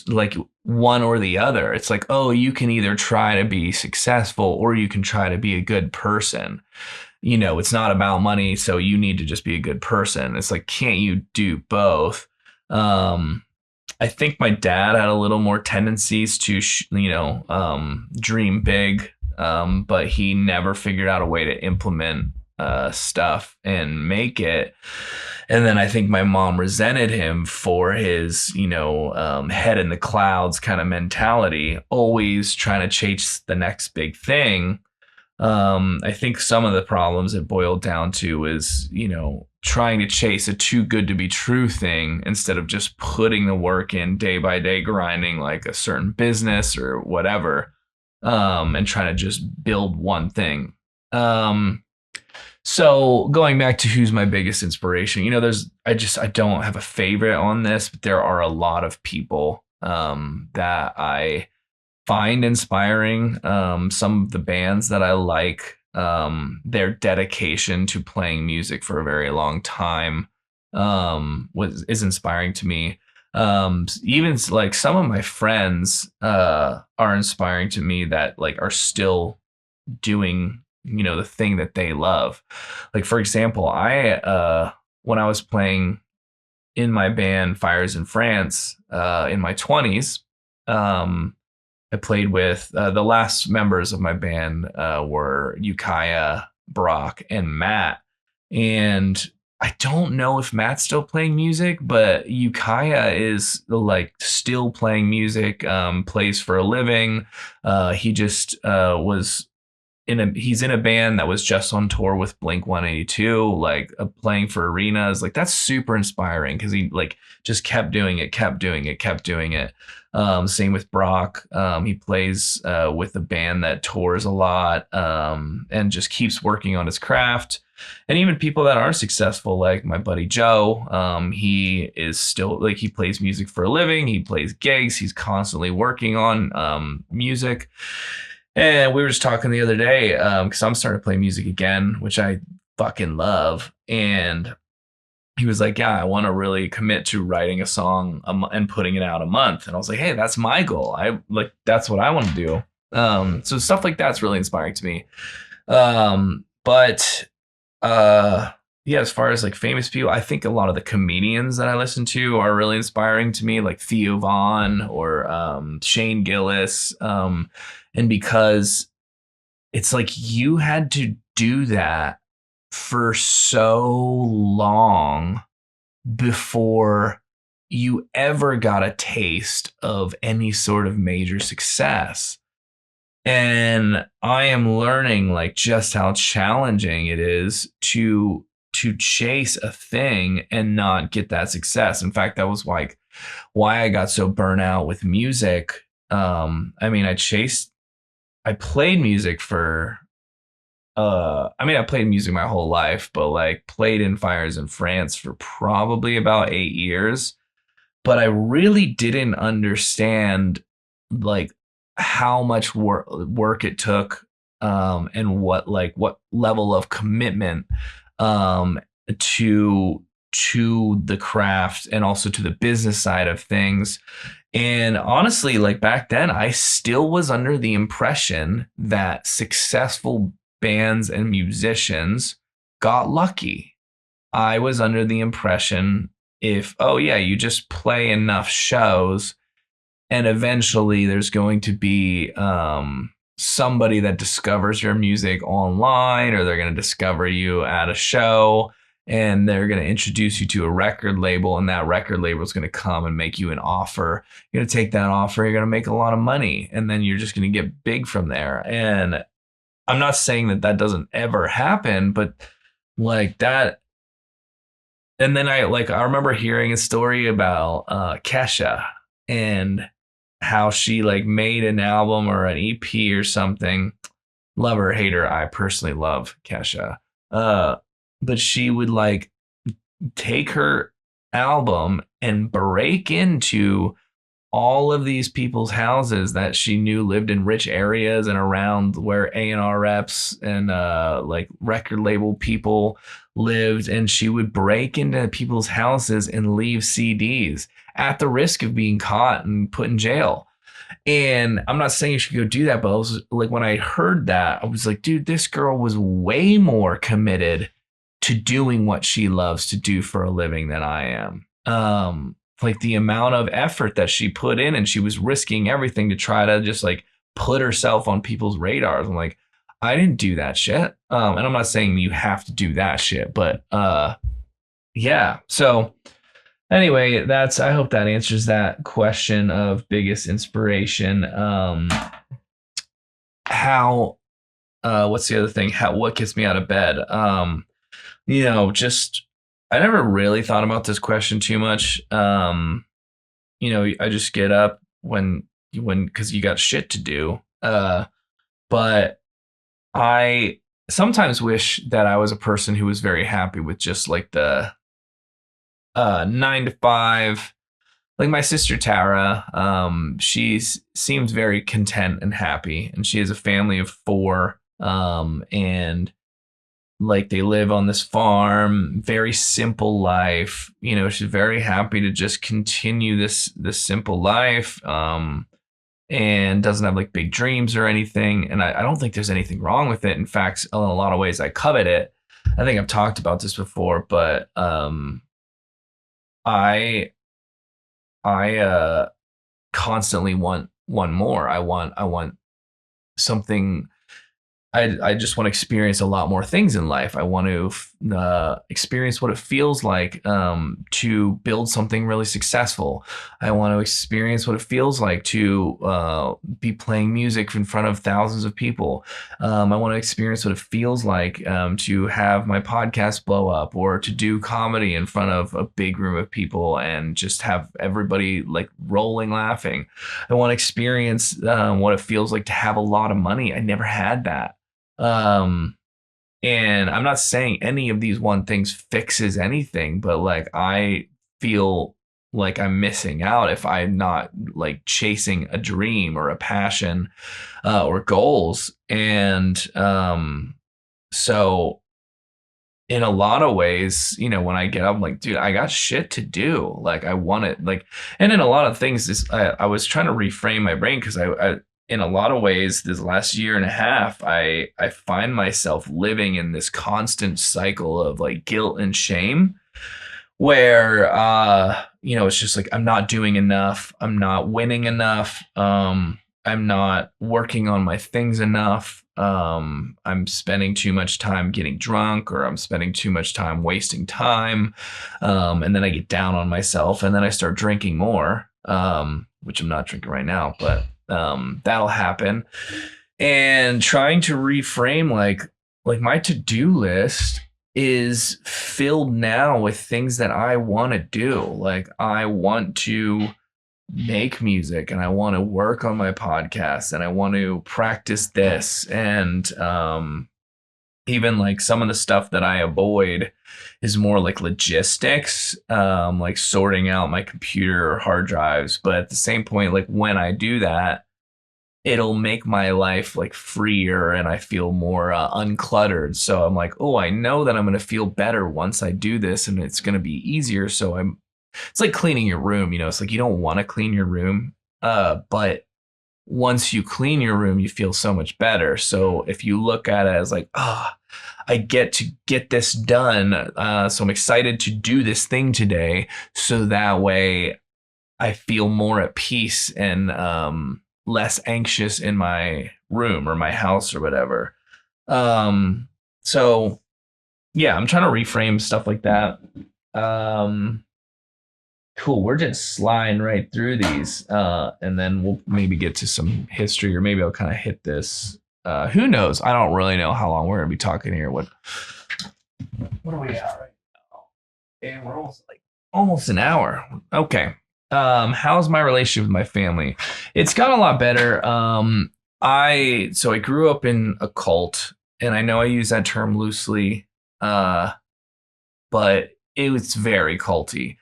like one or the other. It's like, oh, you can either try to be successful or you can try to be a good person. It's not about money, so you need to just be a good person. It's like, can't you do both? I think my dad had a little more tendencies to, dream big, but he never figured out a way to implement stuff and make it. And then I think my mom resented him for his, head in the clouds kind of mentality, always trying to chase the next big thing. I think some of the problems it boiled down to is, trying to chase a too good to be true thing instead of just putting the work in day by day, grinding like a certain business or whatever, and trying to just build one thing. So going back to who's my biggest inspiration, I don't have a favorite on this, but there are a lot of people that I find inspiring. Some of the bands that I like, their dedication to playing music for a very long time is inspiring to me. Even like some of my friends are inspiring to me, that like are still doing the thing that they love. Like, for example, I when I was playing in my band Fires in France in my 20s, I played with the last members of my band were Ukiah, Brock, and Matt. And I don't know if Matt's still playing music, but Ukiah is like still playing music, plays for a living. He just was he's in a band that was just on tour with Blink 182, like playing for arenas. Like, that's super inspiring, because he like just kept doing it. Same with Brock. He plays with a band that tours a lot, and just keeps working on his craft. And even people that are successful, like my buddy Joe, he is still like, he plays music for a living. He plays gigs. He's constantly working on music. And we were just talking the other day, because I'm starting to play music again, which I fucking love. And he was like, yeah, I want to really commit to writing a song and putting it out a month. And I was like, hey, that's my goal. That's what I want to do. So stuff like that's really inspiring to me. But yeah, as far as like famous people, I think a lot of the comedians that I listen to are really inspiring to me, like Theo Vaughn or Shane Gillis. And because it's like, you had to do that for so long before you ever got a taste of any sort of major success. And I am learning like just how challenging it is to chase a thing and not get that success. In fact, that was like why I got so burnt out with music. I mean, I played music for I played music my whole life, but like played in Fires in France for probably about 8 years. But I really didn't understand like how much work it took, and what level of commitment um, to the craft and also to the business side of things. And honestly, like back then, I still was under the impression that successful bands and musicians got lucky. I was under the impression if, oh yeah, you just play enough shows and eventually there's going to be somebody that discovers your music online, or they're going to discover you at a show and they're going to introduce you to a record label, and that record label is going to come and make you an offer. You're going to take that offer, you're going to make a lot of money, and then you're just going to get big from there. And I'm not saying that that doesn't ever happen, but like that. And then I remember hearing a story about Kesha and how she like made an album or an EP or something. Love her, hate her. I personally love Kesha. But she would like take her album and break into all of these people's houses that she knew lived in rich areas and around where A&R reps and like record label people lived, and she would break into people's houses and leave CDs at the risk of being caught and put in jail. And I'm not saying you should go do that, but I was like, when I heard that, I was like, dude, this girl was way more committed to doing what she loves to do for a living than I am. Like the amount of effort that she put in, and she was risking everything to try to just like put herself on people's radars. I'm like, I didn't do that shit. And I'm not saying you have to do that shit, but yeah. So anyway, I hope that answers that question of biggest inspiration. How what's the other thing? What gets me out of bed? Just I never really thought about this question too much. I just get up when because you got shit to do. But I sometimes wish that I was a person who was very happy with just like the 9 to 5. Like my sister Tara, she seems very content and happy, and she has a family of 4, and like they live on this farm, very simple life. She's very happy to just continue this simple life, and doesn't have like big dreams or anything. And I don't think there's anything wrong with it. In fact, in a lot of ways, I covet it. I think I've talked about this before, but I constantly want more. I want something. I just want to experience a lot more things in life. I want to experience what it feels like to build something really successful. I want to experience what it feels like to be playing music in front of thousands of people. I want to experience what it feels like to have my podcast blow up, or to do comedy in front of a big room of people and just have everybody like rolling laughing. I want to experience what it feels like to have a lot of money. I never had that. And I'm not saying any of these one things fixes anything, but like I feel like I'm missing out if I'm not like chasing a dream or a passion or goals. And so in a lot of ways, when I get up, I'm like, dude, I got shit to do. Like I want it, like, and in a lot of things, I was trying to reframe my brain because I in a lot of ways, this last year and a half, I find myself living in this constant cycle of like guilt and shame, where it's just like I'm not doing enough, I'm not winning enough, I'm not working on my things enough, I'm spending too much time getting drunk, or I'm spending too much time wasting time, and then I get down on myself, and then I start drinking more, which I'm not drinking right now, but that'll happen. And trying to reframe like my to-do list is filled now with things that I want to do. Like I want to make music, and I want to work on my podcast, and I want to practice this, and even like some of the stuff that I avoid is more like logistics, like sorting out my computer or hard drives. But at the same point, like when I do that, it'll make my life like freer and I feel more uncluttered. So I'm like, oh, I know that I'm going to feel better once I do this and it's going to be easier. So it's like cleaning your room, it's like you don't want to clean your room. But once you clean your room, you feel so much better. So if you look at it as like, I get to get this done. So I'm excited to do this thing today. So that way I feel more at peace and less anxious in my room or my house or whatever. So yeah, I'm trying to reframe stuff like that. Cool. We're just sliding right through these. And then we'll maybe get to some history, or maybe I'll kind of hit this. Who knows? I don't really know how long we're gonna be talking here. What are we at right now? And we're almost an hour. Okay. How's my relationship with my family? It's gotten a lot better. I grew up in a cult, and I know I use that term loosely, but it was very culty.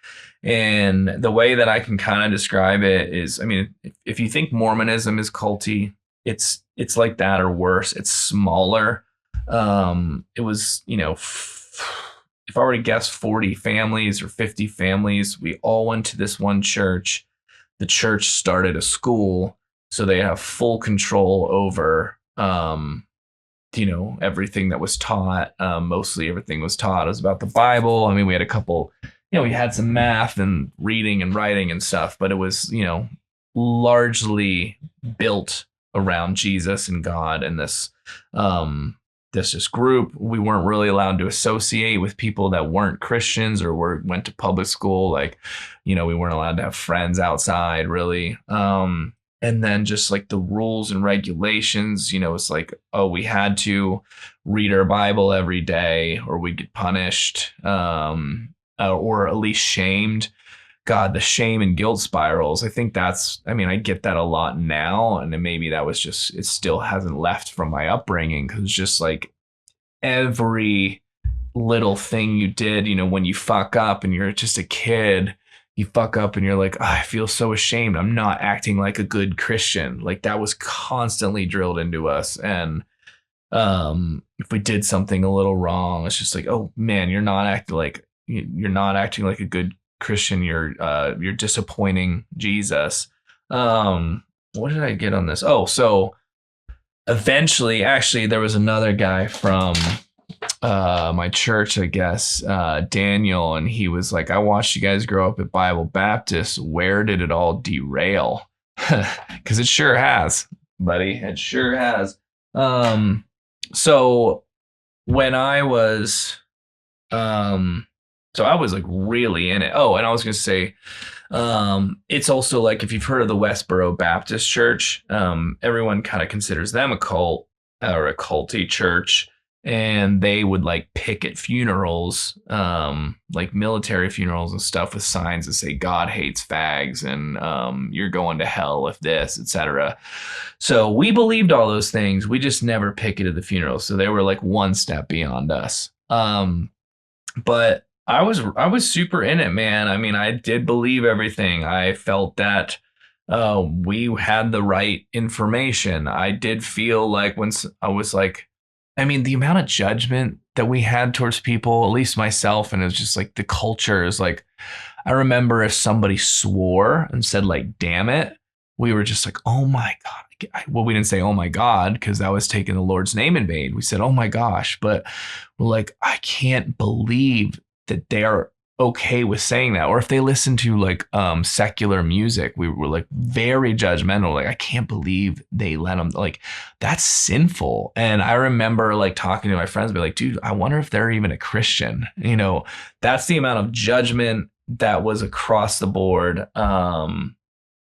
And the way that I can kind of describe it is, I mean, if you think Mormonism is culty, it's like that or worse. It's smaller. It was, if I were to guess 40 families or 50 families, we all went to this one church. The church started a school, so they have full control over, everything that was taught. Mostly everything was taught. It was about the Bible. I mean, we had a couple, we had some math and reading and writing and stuff, but it was, largely built around Jesus and God and this group. We weren't really allowed to associate with people that weren't Christians or went to public school. Like, we weren't allowed to have friends outside really. And then just like the rules and regulations, it's like, we had to read our Bible every day or we'd get punished, or at least shamed. God, the shame and guilt spirals. I think I get that a lot now. And then maybe that was just, it still hasn't left from my upbringing, because it's just like every little thing you did, when you fuck up and you're just a kid, you fuck up and you're like, I feel so ashamed. I'm not acting like a good Christian. Like that was constantly drilled into us. And if we did something a little wrong, it's just like, oh man, you're not acting like a good Christian. You're disappointing Jesus. What did I get on this? Oh, so eventually, actually, there was another guy from my church, I guess, Daniel, and he was like, I watched you guys grow up at Bible Baptist. Where did it all derail? Because it sure has, buddy. It sure has. So when I was, so I was like really in it. Oh, and I was going to say, it's also like, if you've heard of the Westboro Baptist Church, everyone kind of considers them a cult or a culty church. And they would like picket funerals, like military funerals and stuff, with signs that say God hates fags and you're going to hell if this, etc. So we believed all those things. We just never picketed the funerals. So they were like one step beyond us. But I was super in it, man. I mean, I did believe everything. I felt that we had the right information. I did feel like when I was like, I mean, the amount of judgment that we had towards people, at least myself, and it was just like the culture is like, I remember if somebody swore and said like, damn it, we were just like, oh my God. Well, we didn't say, oh my God, because that was taking the Lord's name in vain. We said, oh my gosh. But we're like, I can't believe that they are okay with saying that. Or if they listen to like secular music, we were like very judgmental. Like, I can't believe they let them, like, that's sinful. And I remember like talking to my friends, be like, dude, I wonder if they're even a Christian. That's the amount of judgment that was across the board. And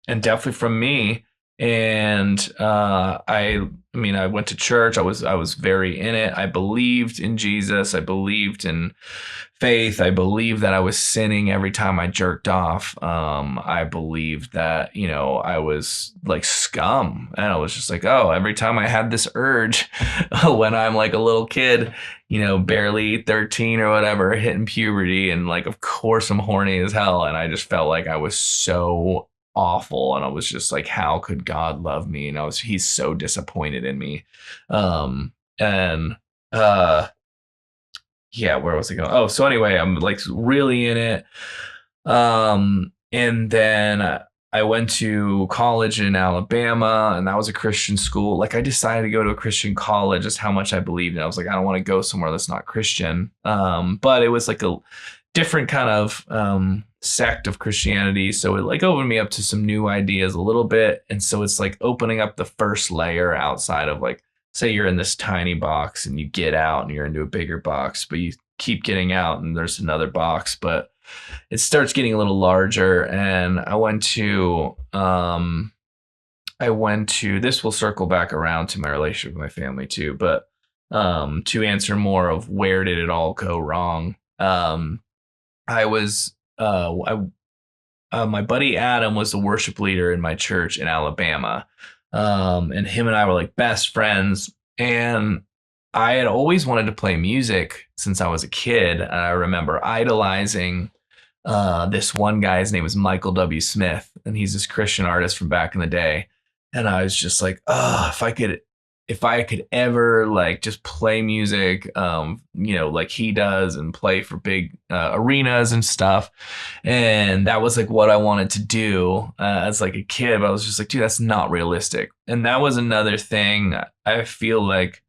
definitely from me. And I went to church. I was very in it. I believed in Jesus. I believed in faith. I believed that I was sinning every time I jerked off. I believed that, I was like scum. And I was just like, oh, every time I had this urge when I'm like a little kid, barely 13 or whatever, hitting puberty. And like, of course I'm horny as hell. And I just felt like I was so awful. And I was just like, how could God love me? And he's so disappointed in me. And yeah, where was I going? Oh, so anyway, I'm like really in it. And then I went to college in Alabama, and that was a Christian school. Like I decided to go to a Christian college, just how much I believed in it. I was like, I don't want to go somewhere that's not Christian. But it was like a different kind of sect of Christianity. So it like opened me up to some new ideas a little bit. And so it's like opening up the first layer outside of like, say you're in this tiny box and you get out and you're into a bigger box, but you keep getting out and there's another box, but it starts getting a little larger. And I went to this will circle back around to my relationship with my family too, but to answer more of where did it all go wrong. I was my buddy Adam was the worship leader in my church in Alabama. And him and I were like best friends. And I had always wanted to play music since I was a kid. And I remember idolizing this one guy. His name was Michael W. Smith, and he's this Christian artist from back in the day. And I was just like, oh, if I could ever like just play music, like he does and play for big arenas and stuff. And that was like what I wanted to do as like a kid. But I was just like, dude, that's not realistic. And that was another thing I feel like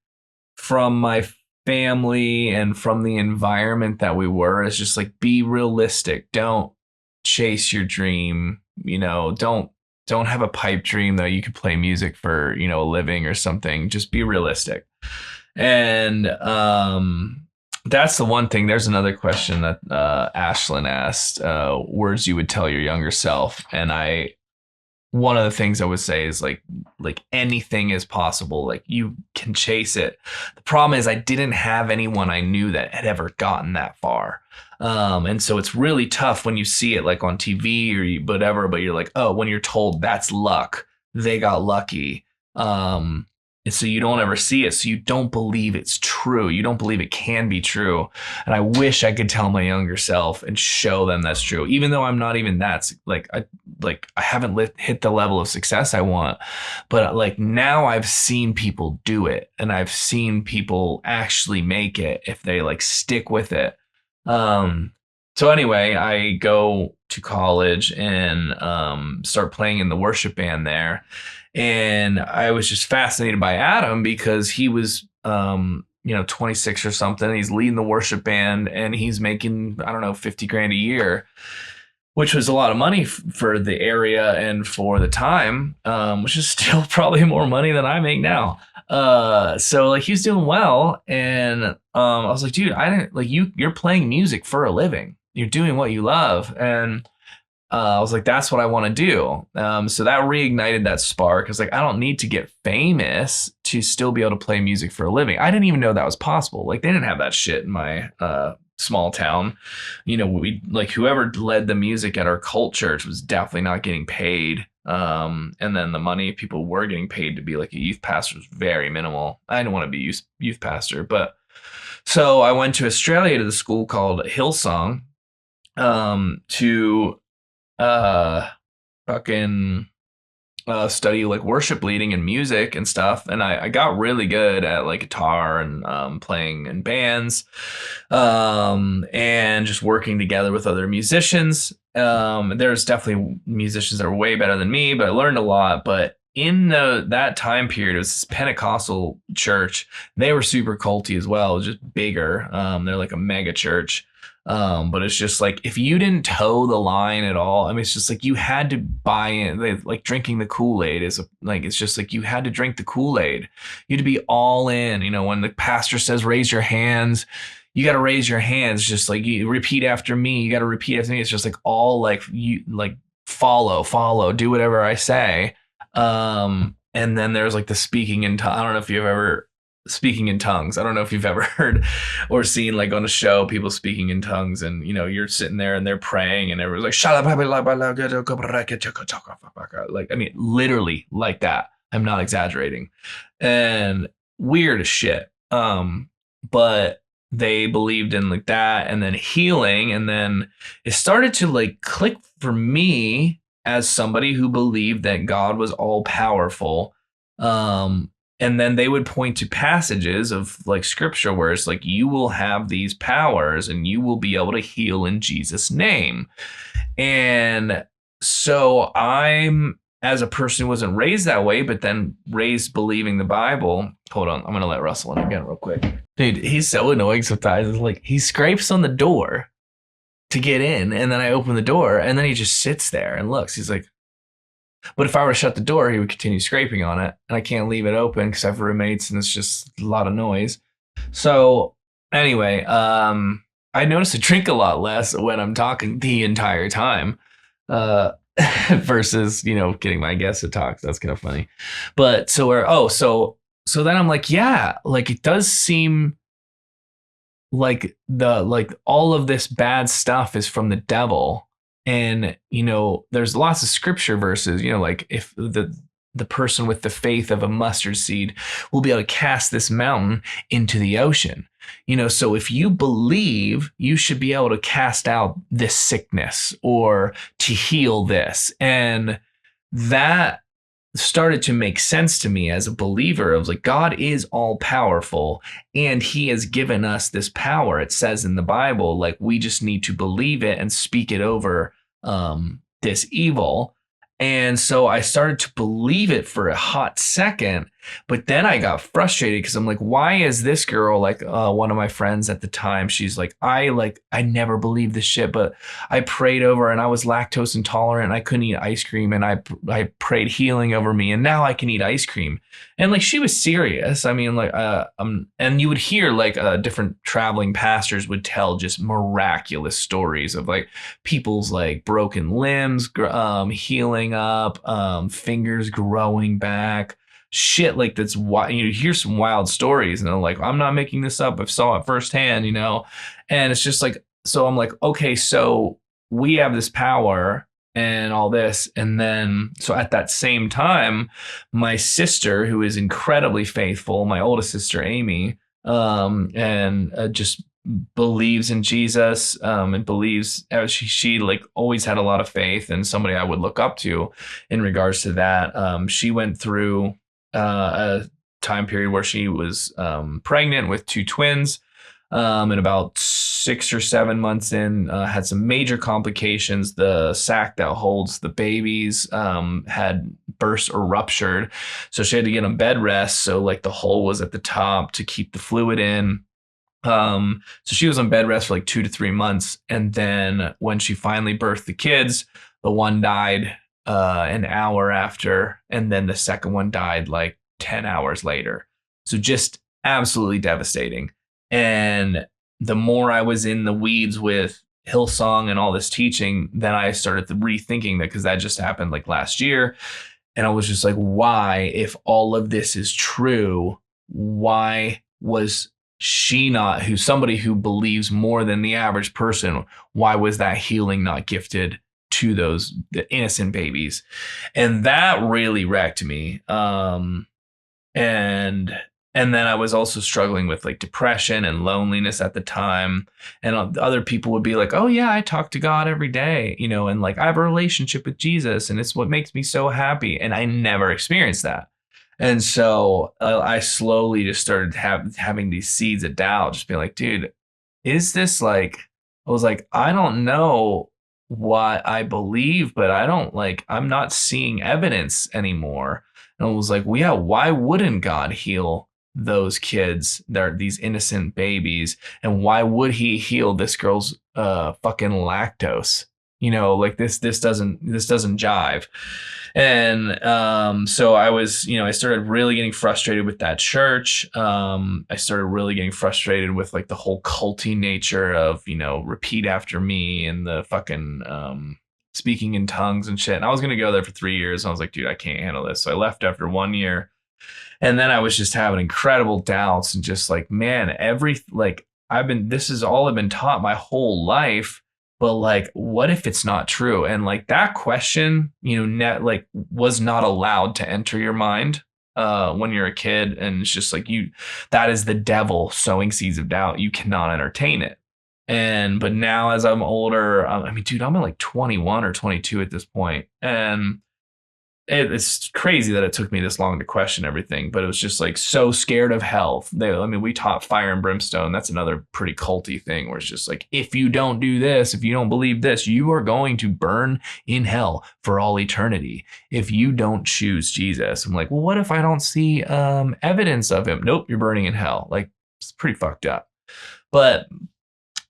from my family and from the environment that we were, is just like, be realistic. Don't chase your dream. Don't have a pipe dream that you could play music for, a living or something. Just be realistic. And that's the one thing. There's another question that Ashlyn asked, words you would tell your younger self. And one of the things I would say is like anything is possible. Like you can chase it. The problem is I didn't have anyone I knew that had ever gotten that far. And so it's really tough when you see it like on TV or whatever, but you're like, oh, when you're told that's luck, they got lucky. And so you don't ever see it. So you don't believe it's true. You don't believe it can be true. And I wish I could tell my younger self and show them that's true, even though I'm not even that I haven't hit the level of success I want. But like now I've seen people do it, and I've seen people actually make it if they like stick with it. So anyway, I go to college and start playing in the worship band there. And I was just fascinated by Adam because he was, 26 or something. He's leading the worship band and he's making, I don't know, 50 grand a year, which was a lot of money for the area and for the time, which is still probably more money than I make now. So like he was doing well. And I was like, dude, I didn't like you're playing music for a living. You're doing what you love. And I was like, that's what I want to do. So that reignited that spark. I was like, I don't need to get famous to still be able to play music for a living. I didn't even know that was possible. Like they didn't have that shit in my small town. We like whoever led the music at our cult church was definitely not getting paid. And then the money people were getting paid to be like a youth pastor was very minimal. I didn't want to be youth pastor, but so I went to Australia to the school called Hillsong to study like worship leading and music and stuff. And I got really good at like guitar and playing in bands and just working together with other musicians. There's definitely musicians that are way better than me, but I learned a lot. But in that time period, it was this Pentecostal church. They were super culty as well. It was just bigger. They're like a mega church. But it's just like, if you didn't toe the line at all, I mean, it's just like you had to buy in, like drinking the Kool-Aid it's just like you had to drink the Kool-Aid. You had to be all in, when the pastor says, raise your hands, you got to raise your hands. Just like you repeat after me, you got to repeat after me. It's just like all like you like follow, do whatever I say. And then there's like the speaking in tongues. I don't know if you've ever speaking in tongues. I don't know if you've ever heard or seen like on a show people speaking in tongues, and you're sitting there and they're praying and everyone's like like, I mean, literally like that. I'm not exaggerating. And weird as shit. But they believed in like that, and then healing, and then it started to like click for me as somebody who believed that God was all powerful. And then they would point to passages of like scripture where it's like, you will have these powers and you will be able to heal in Jesus' name. And so I'm, as a person who wasn't raised that way, but then raised believing the Bible. Hold on, I'm gonna let Russell in again real quick. Dude, he's so annoying sometimes. It's like he scrapes on the door to get in, and then I open the door, and then he just sits there and looks. He's like, but if I were to shut the door, he would continue scraping on it, and I can't leave it open because I have roommates, and it's just a lot of noise. So anyway, I notice I drink a lot less when I'm talking the entire time. Versus, getting my guests to talk. So that's kind of funny. But so then I'm like, yeah, like it does seem like all of this bad stuff is from the devil. And, there's lots of scripture verses, like if the person with the faith of a mustard seed will be able to cast this mountain into the ocean. So if you believe, you should be able to cast out this sickness or to heal this. And that started to make sense to me as a believer. I was like, God is all powerful and he has given us this power. It says in the Bible, like we just need to believe it and speak it over this evil. And so I started to believe it for a hot second, but then I got frustrated because I'm like, why is this girl, like one of my friends at the time, she's like, I never believed this shit, but I prayed over and I was lactose intolerant and I couldn't eat ice cream and I prayed healing over me and now I can eat ice cream. And like, she was serious. I mean, like, and you would hear like different traveling pastors would tell just miraculous stories of like people's like broken limbs, healing up, fingers growing back, shit like that's why you hear some wild stories and they're like, I'm not making this up, I saw it firsthand, and it's just like, so I'm like, okay, so we have this power and all this. And then so at that same time, my sister, who is incredibly faithful, my oldest sister Amy, and just believes in Jesus, and believes, she like always had a lot of faith and somebody I would look up to in regards to that. She went through a time period where she was pregnant with two twins, and about 6 or 7 months in, had some major complications. The sac that holds the babies had burst or ruptured, so she had to get on bed rest. So like the hole was at the top to keep the fluid in. So she was on bed rest for like 2 to 3 months, and then when she finally birthed the kids, the one died an hour after, and then the second one died like 10 hours later. So just absolutely devastating. And the more I was in the weeds with Hillsong and all this teaching, then I started rethinking that, because that just happened like last year. And I was just like, why, if all of this is true, why was she not, who's somebody who believes more than the average person, why was that healing not gifted to the innocent babies? And that really wrecked me. And then I was also struggling with like depression and loneliness at the time. And other people would be like, oh yeah, I talk to God every day, and like I have a relationship with Jesus and it's what makes me so happy. And I never experienced that. And so I slowly just started having these seeds of doubt, just being like, dude, is this like, I was like, I don't know what I believe, but I'm not seeing evidence anymore. And I was like, well, yeah, why wouldn't God heal those kids? They're these innocent babies. And why would he heal this girl's fucking lactose? Like this doesn't jive. And so I was, I started really getting frustrated with that church. I started really getting frustrated with like the whole culty nature of, repeat after me and the fucking speaking in tongues and shit. And I was going to go there for 3 years. And I was like, dude, I can't handle this. So I left after 1 year. And then I was just having incredible doubts and just like, man, this is all I've been taught my whole life. But like, what if it's not true? And like that question, was not allowed to enter your mind when you're a kid. And it's just like that is the devil sowing seeds of doubt. You cannot entertain it. But now as I'm older, I mean, dude, I'm like 21 or 22 at this point, and it's crazy that it took me this long to question everything, but it was just like so scared of hell. I mean, we taught fire and brimstone. That's another pretty culty thing where it's just like, if you don't do this, if you don't believe this, you are going to burn in hell for all eternity if you don't choose Jesus. I'm like, well, what if I don't see evidence of him? Nope, you're burning in hell. Like, it's pretty fucked up. But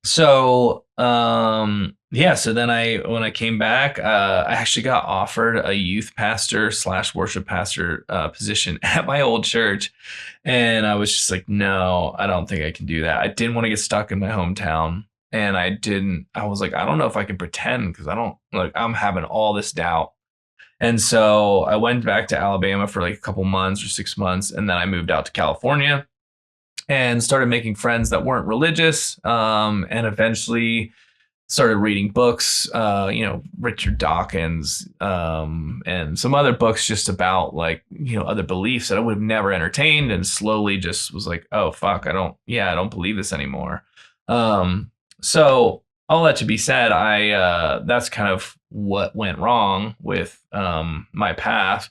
so yeah, so then when I came back, I actually got offered a youth pastor / worship pastor position at my old church, and I was just like, no, I don't think I can do that. I didn't want to get stuck in my hometown, and I was like, I don't know if I can pretend, because I don't, like, I'm having all this doubt. And so I went back to Alabama for like a couple months or 6 months, and then I moved out to California and started making friends that weren't religious, and eventually started reading books, Richard Dawkins, and some other books just about, like, other beliefs that I would have never entertained, and slowly just was like, oh fuck, I don't believe this anymore. So all that to be said, that's kind of what went wrong with my path.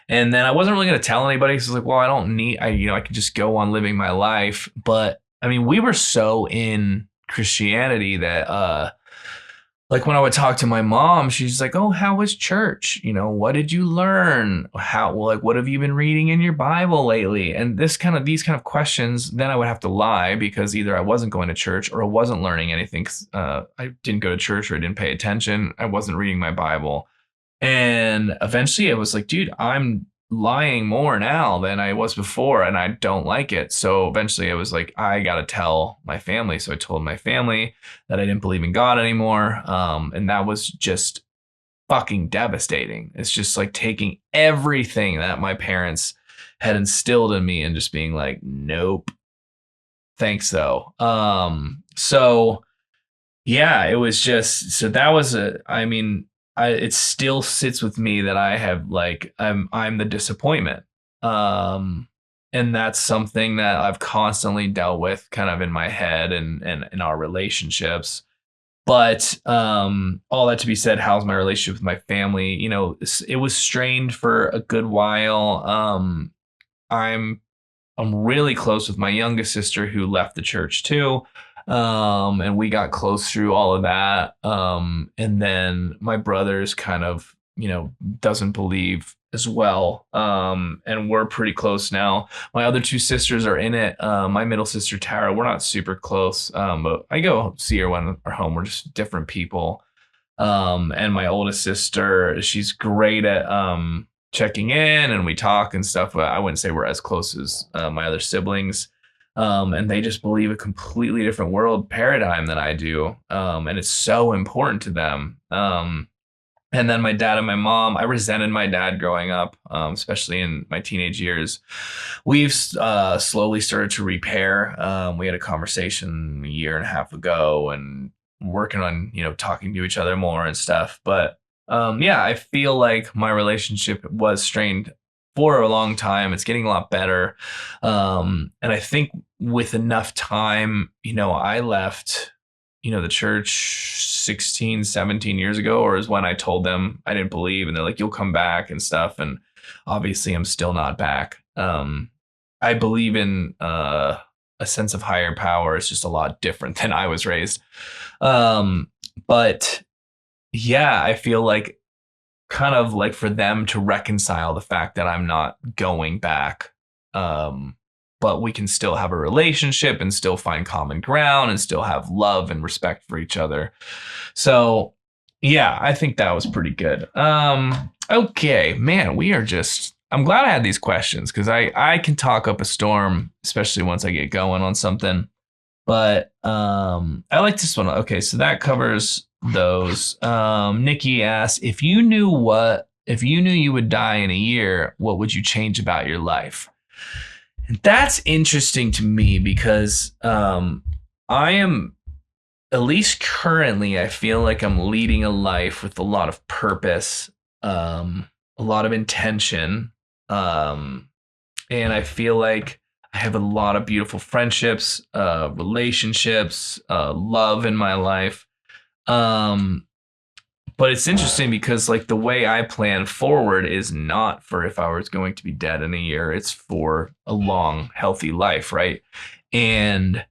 And then I wasn't really going to tell anybody, because I was like, well, I don't need, I could just go on living my life. But I mean, we were so in Christianity that like when I would talk to my mom, she's like, oh, how was church? What did you learn? What have you been reading in your Bible lately? And these kind of questions, then I would have to lie, because either I wasn't going to church or I wasn't learning anything. I didn't go to church, or I didn't pay attention. I wasn't reading my Bible. And eventually it was like, dude, I'm lying more now than I was before, and I don't like it. So eventually I was like, I got to tell my family. So I told my family that I didn't believe in God anymore. And that was just fucking devastating. It's just like taking everything that my parents had instilled in me and just being like, nope, thanks though. So yeah, it was just, so that was it still sits with me that I have, like, I'm the disappointment. And that's something that I've constantly dealt with kind of in my head and in our relationships. But all that to be said, how's my relationship with my family? It was strained for a good while. I'm really close with my youngest sister, who left the church too. And we got close through all of that. And then my brother's kind of, doesn't believe as well. And we're pretty close now. My other two sisters are in it. My middle sister, Tara, we're not super close. But I go see her when we're home. We're just different people. And my oldest sister, she's great at, checking in, and we talk and stuff, but I wouldn't say we're as close as my other siblings. And they just believe a completely different world paradigm than I do. And it's so important to them. And then my dad and my mom, I resented my dad growing up, especially in my teenage years. We've slowly started to repair. We had a conversation a year and a half ago, and working on, talking to each other more and stuff. But yeah, I feel like my relationship was strained for a long time. It's getting a lot better. And I think with enough time, I left, the church 16, 17 years ago, or is when I told them I didn't believe, and they're like, you'll come back and stuff. And obviously I'm still not back. I believe in a sense of higher power. It's just a lot different than I was raised. But yeah, I feel like kind of like for them to reconcile the fact that I'm not going back. But we can still have a relationship and still find common ground and still have love and respect for each other. So yeah, I think that was pretty good. Okay, man, I'm glad I had these questions, because I can talk up a storm, especially once I get going on something. But I like this one. Okay, so that covers those. Nikki asks, if you knew you would die in a year, what would you change about your life? And that's interesting to me, because I am, at least currently, I feel like I'm leading a life with a lot of purpose, a lot of intention. And I feel like I have a lot of beautiful friendships, relationships, love in my life. Um, but it's interesting because like the way I plan forward is not for if I was going to be dead in a year. It's for a long, healthy life, right? And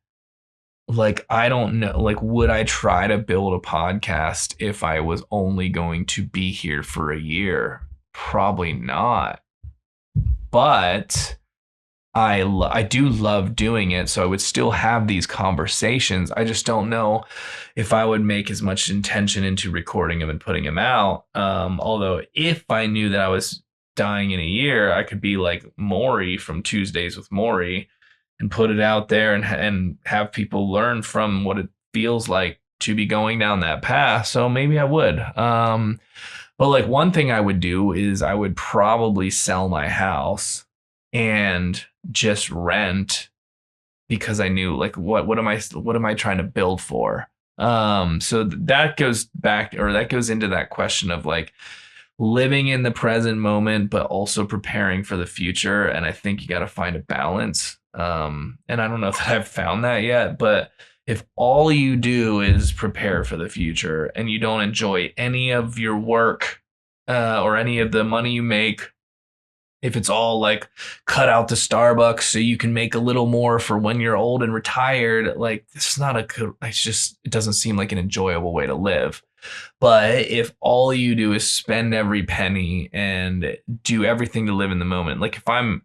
like I don't know, like would I try to build a podcast if I was only going to be here for a year? Probably not. But I do love doing it, so I would still have these conversations. I just don't know if I would make as much intention into recording them and putting them out. Although if I knew that I was dying in a year, I could be like Maury from Tuesdays with Maury and put it out there and have people learn from what it feels like to be going down that path. So maybe I would. But like one thing I would do is I would probably sell my house and just rent because I knew like what am I trying to build for? So that goes back or that goes into that question of like living in the present moment, but also preparing for the future. And I think you got to find a balance. And I don't know that I've found that yet, but if all you do is prepare for the future and you don't enjoy any of your work or any of the money you make, if it's all like cut out the Starbucks so you can make a little more for when you're old and retired, like it's not a good, it doesn't seem like an enjoyable way to live. But if all you do is spend every penny and do everything to live in the moment, like if I'm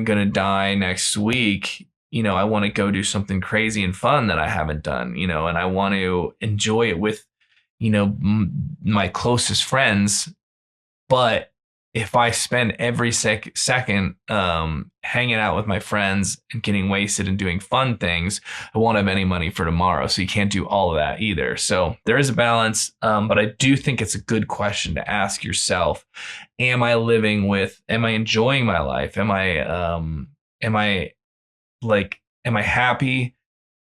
going to die next week, I want to go do something crazy and fun that I haven't done, and I want to enjoy it with, my closest friends. But if I spend every second hanging out with my friends and getting wasted and doing fun things, I won't have any money for tomorrow. So you can't do all of that either. So there is a balance. But I do think it's a good question to ask yourself. Am I enjoying my life? Am I happy?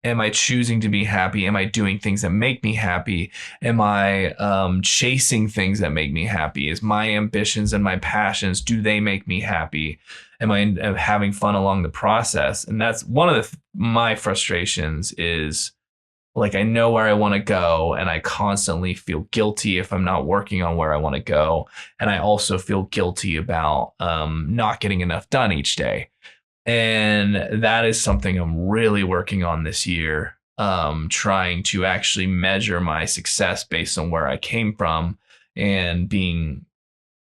Am I choosing to be happy? Am I doing things that make me happy? Am I chasing things that make me happy? Is my ambitions and my passions, do they make me happy? Am I having fun along the process? And that's one of my frustrations is like, I know where I want to go and I constantly feel guilty if I'm not working on where I want to go. And I also feel guilty about not getting enough done each day. And that is something I'm really working on this year, trying to actually measure my success based on where I came from and being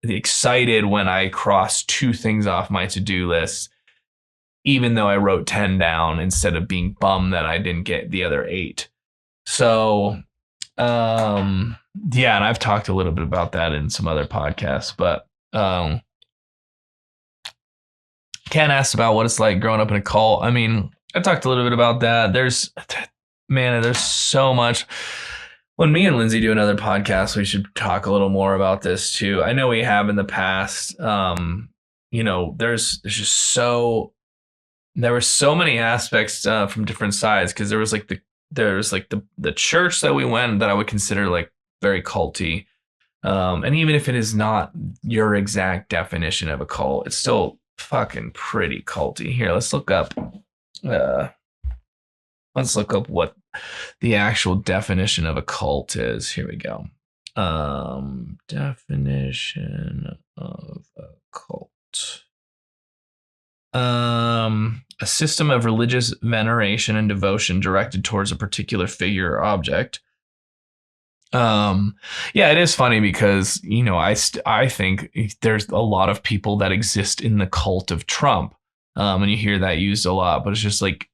excited when I cross 2 things off my to-do list, even though I wrote 10 down instead of being bummed that I didn't get the other 8. So, yeah, and I've talked a little bit about that in some other podcasts, but Ken asked about what it's like growing up in a cult. I mean, I talked a little bit about that. There's so much. When me and Lindsay do another podcast, we should talk a little more about this too. I know we have in the past. There were so many aspects from different sides because there was like the church that we went that I would consider like very culty. And even if it is not your exact definition of a cult, it's still fucking pretty culty. Here, let's look up what the actual definition of a cult is. Here we go. Definition of a cult. A system of religious veneration and devotion directed towards a particular figure or object. Yeah, it is funny because, I think there's a lot of people that exist in the cult of Trump. And you hear that used a lot, but it's just like,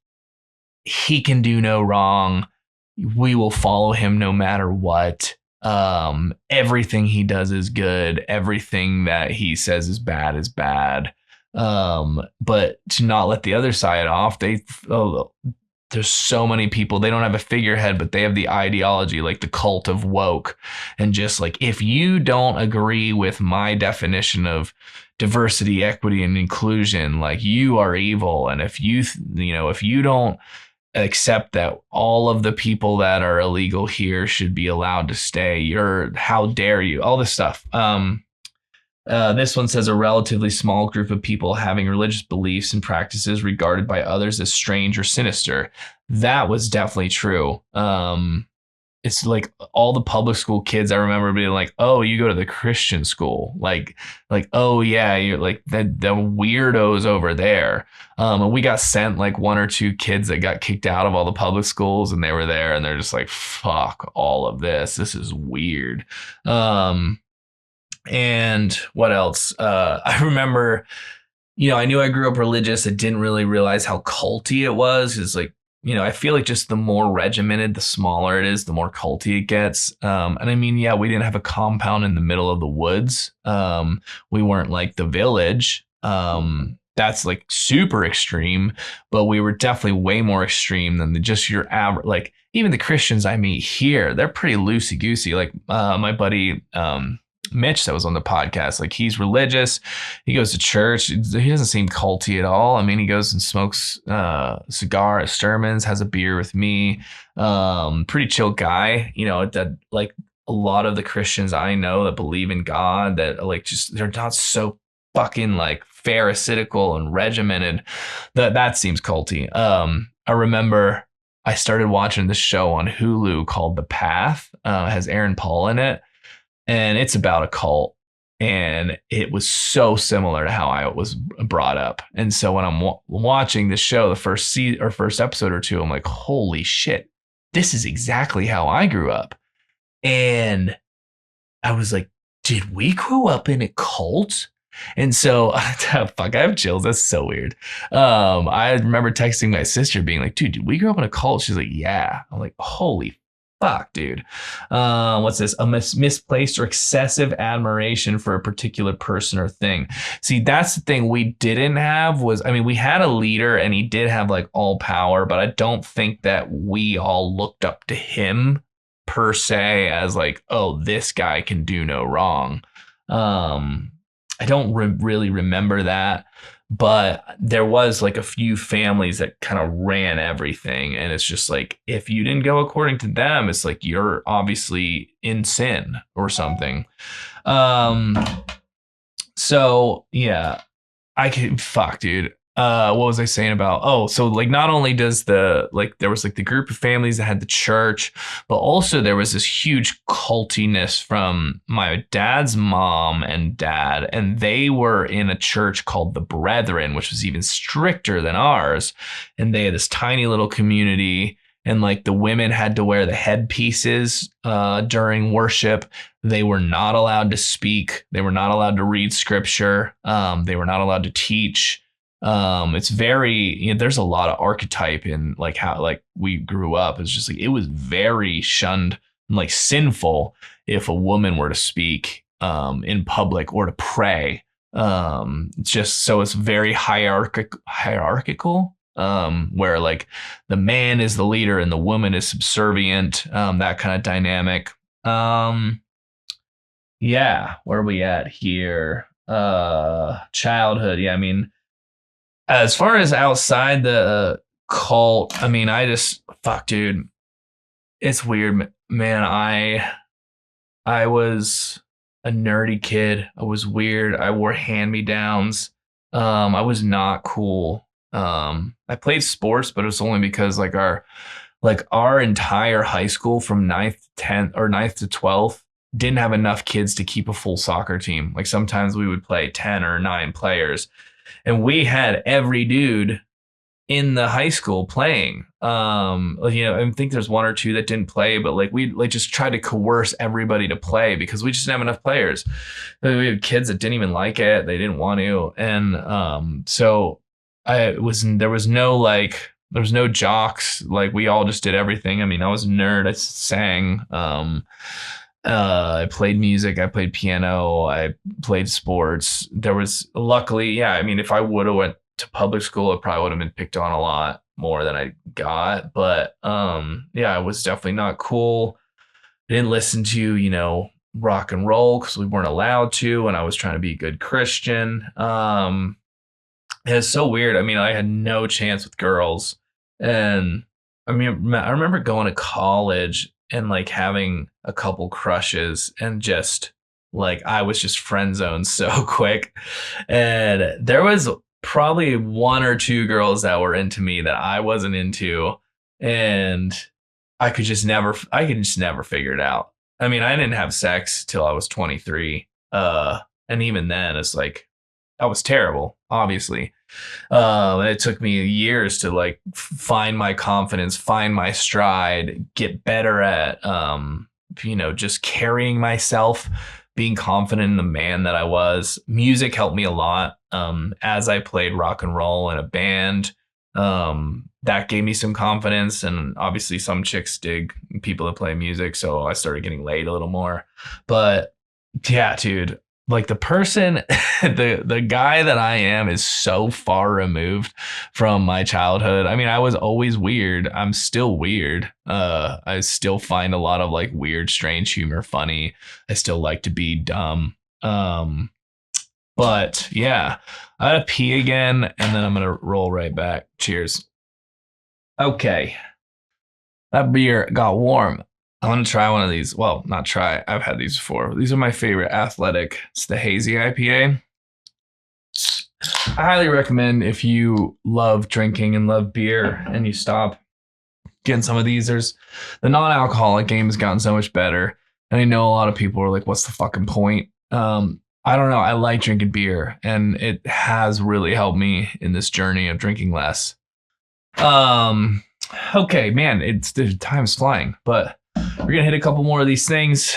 he can do no wrong. We will follow him no matter what. Everything he does is good. Everything that he says is bad is bad. But to not let the other side off, there's so many people, they don't have a figurehead, but they have the ideology, like the cult of woke. And just like, if you don't agree with my definition of diversity, equity, and inclusion, like you are evil. And if you don't accept that all of the people that are illegal here should be allowed to stay, how dare you, all this stuff. This one says a relatively small group of people having religious beliefs and practices regarded by others as strange or sinister. That was definitely true. It's like all the public school kids I remember being like, "Oh, you go to the Christian school." Like, "Oh yeah, you're like the weirdos over there." And we got sent like one or two kids that got kicked out of all the public schools and they were there and they're just like, "Fuck all of this. This is weird." And what else? I remember, I knew I grew up religious. I didn't really realize how culty it was. It's like, I feel like just the more regimented, the smaller it is, the more culty it gets. And I mean, yeah, we didn't have a compound in the middle of the woods. We weren't like the village. That's like super extreme, but we were definitely way more extreme than just your average. Like even the Christians I meet here, they're pretty loosey goosey. Like my buddy Mitch that was on the podcast, like he's religious, he goes to church, he doesn't seem culty at all. I mean, he goes and smokes cigar at sermons, has a beer with me, pretty chill guy, that like a lot of the Christians I know that believe in God, that like just they're not so fucking like pharisaical and regimented. That seems culty. I remember I started watching this show on Hulu called The Path. Has Aaron Paul in it, and it's about a cult. And it was so similar to how I was brought up. And so when I'm watching the show, the first episode or two, I'm like, holy shit, this is exactly how I grew up. And I was like, did we grow up in a cult? And so, fuck, I have chills. That's so weird. I remember texting my sister being like, dude, did we grow up in a cult? She's like, yeah. I'm like, holy fuck, dude. What's this? A misplaced or excessive admiration for a particular person or thing. See, that's the thing we didn't have was, I mean, we had a leader and he did have like all power, but I don't think that we all looked up to him per se as like, oh, this guy can do no wrong. I don't really remember that, but there was like a few families that kind of ran everything. And it's just like, if you didn't go according to them, it's like, you're obviously in sin or something. So yeah, fuck, dude. What was I saying about? Oh, so like not only does there was like the group of families that had the church, but also there was this huge cultiness from my dad's mom and dad, and they were in a church called the Brethren, which was even stricter than ours. And they had this tiny little community, and like the women had to wear the headpieces during worship. They were not allowed to speak. They were not allowed to read scripture. They were not allowed to teach. It's very, there's a lot of archetype in like how like we grew up. It's just like it was very shunned and like sinful if a woman were to speak in public or to pray. It's just so it's very hierarchical. Where like the man is the leader and the woman is subservient. That kind of dynamic. Yeah, where are we at here? Childhood. Yeah, I mean, as far as outside the cult, I mean, fuck, dude, it's weird, man. I was a nerdy kid. I was weird. I wore hand-me-downs. I was not cool. I played sports, but it was only because like our entire high school from 9th to 10th or 9th to 12th didn't have enough kids to keep a full soccer team. Like sometimes we would play 10 or 9 players. And we had every dude in the high school playing. I think there's one or two that didn't play, but like we like just tried to coerce everybody to play because we just didn't have enough players. We had kids that didn't even like it; they didn't want to, and so there was no jocks. Like we all just did everything. I mean, I was a nerd. I sang. I played music. I played piano. I played sports. There was luckily, yeah. I mean, if I would have went to public school, it probably would have been picked on a lot more than I got. But yeah, I was definitely not cool. I didn't listen to rock and roll because we weren't allowed to, and I was trying to be a good Christian. It's so weird. I mean, I had no chance with girls, and I mean, I remember going to college and like having a couple crushes and just Like I was just friend zoned so quick. And there was probably one or two girls that were into me that I wasn't into. And I could just never figure it out. I mean, I didn't have sex till I was 23. And even then it's like I was terrible, obviously. And it took me years to like find my confidence, find my stride, get better at just carrying myself, being confident in the man that I was. Music helped me a lot. As I played rock and roll in a band, that gave me some confidence. And obviously some chicks dig people that play music, so I started getting laid a little more. But yeah, dude, like the person the guy that I am is so far removed from my childhood. I mean, I was always weird. I'm still weird. I still find a lot of like weird, strange humor funny. I still like to be dumb. But yeah, I gotta pee again and then I'm gonna roll right back. Cheers. Okay. That beer got warm. I want to try one of these. Well, not try. I've had these before. These are my favorite Athletic. It's the Hazy IPA. I highly recommend if you love drinking and love beer and you stop getting some of these. There's the non-alcoholic game has gotten so much better. And I know a lot of people are like, what's the fucking point? I don't know. I like drinking beer and it has really helped me in this journey of drinking less. Okay, man, the time's flying, but we're gonna hit a couple more of these things.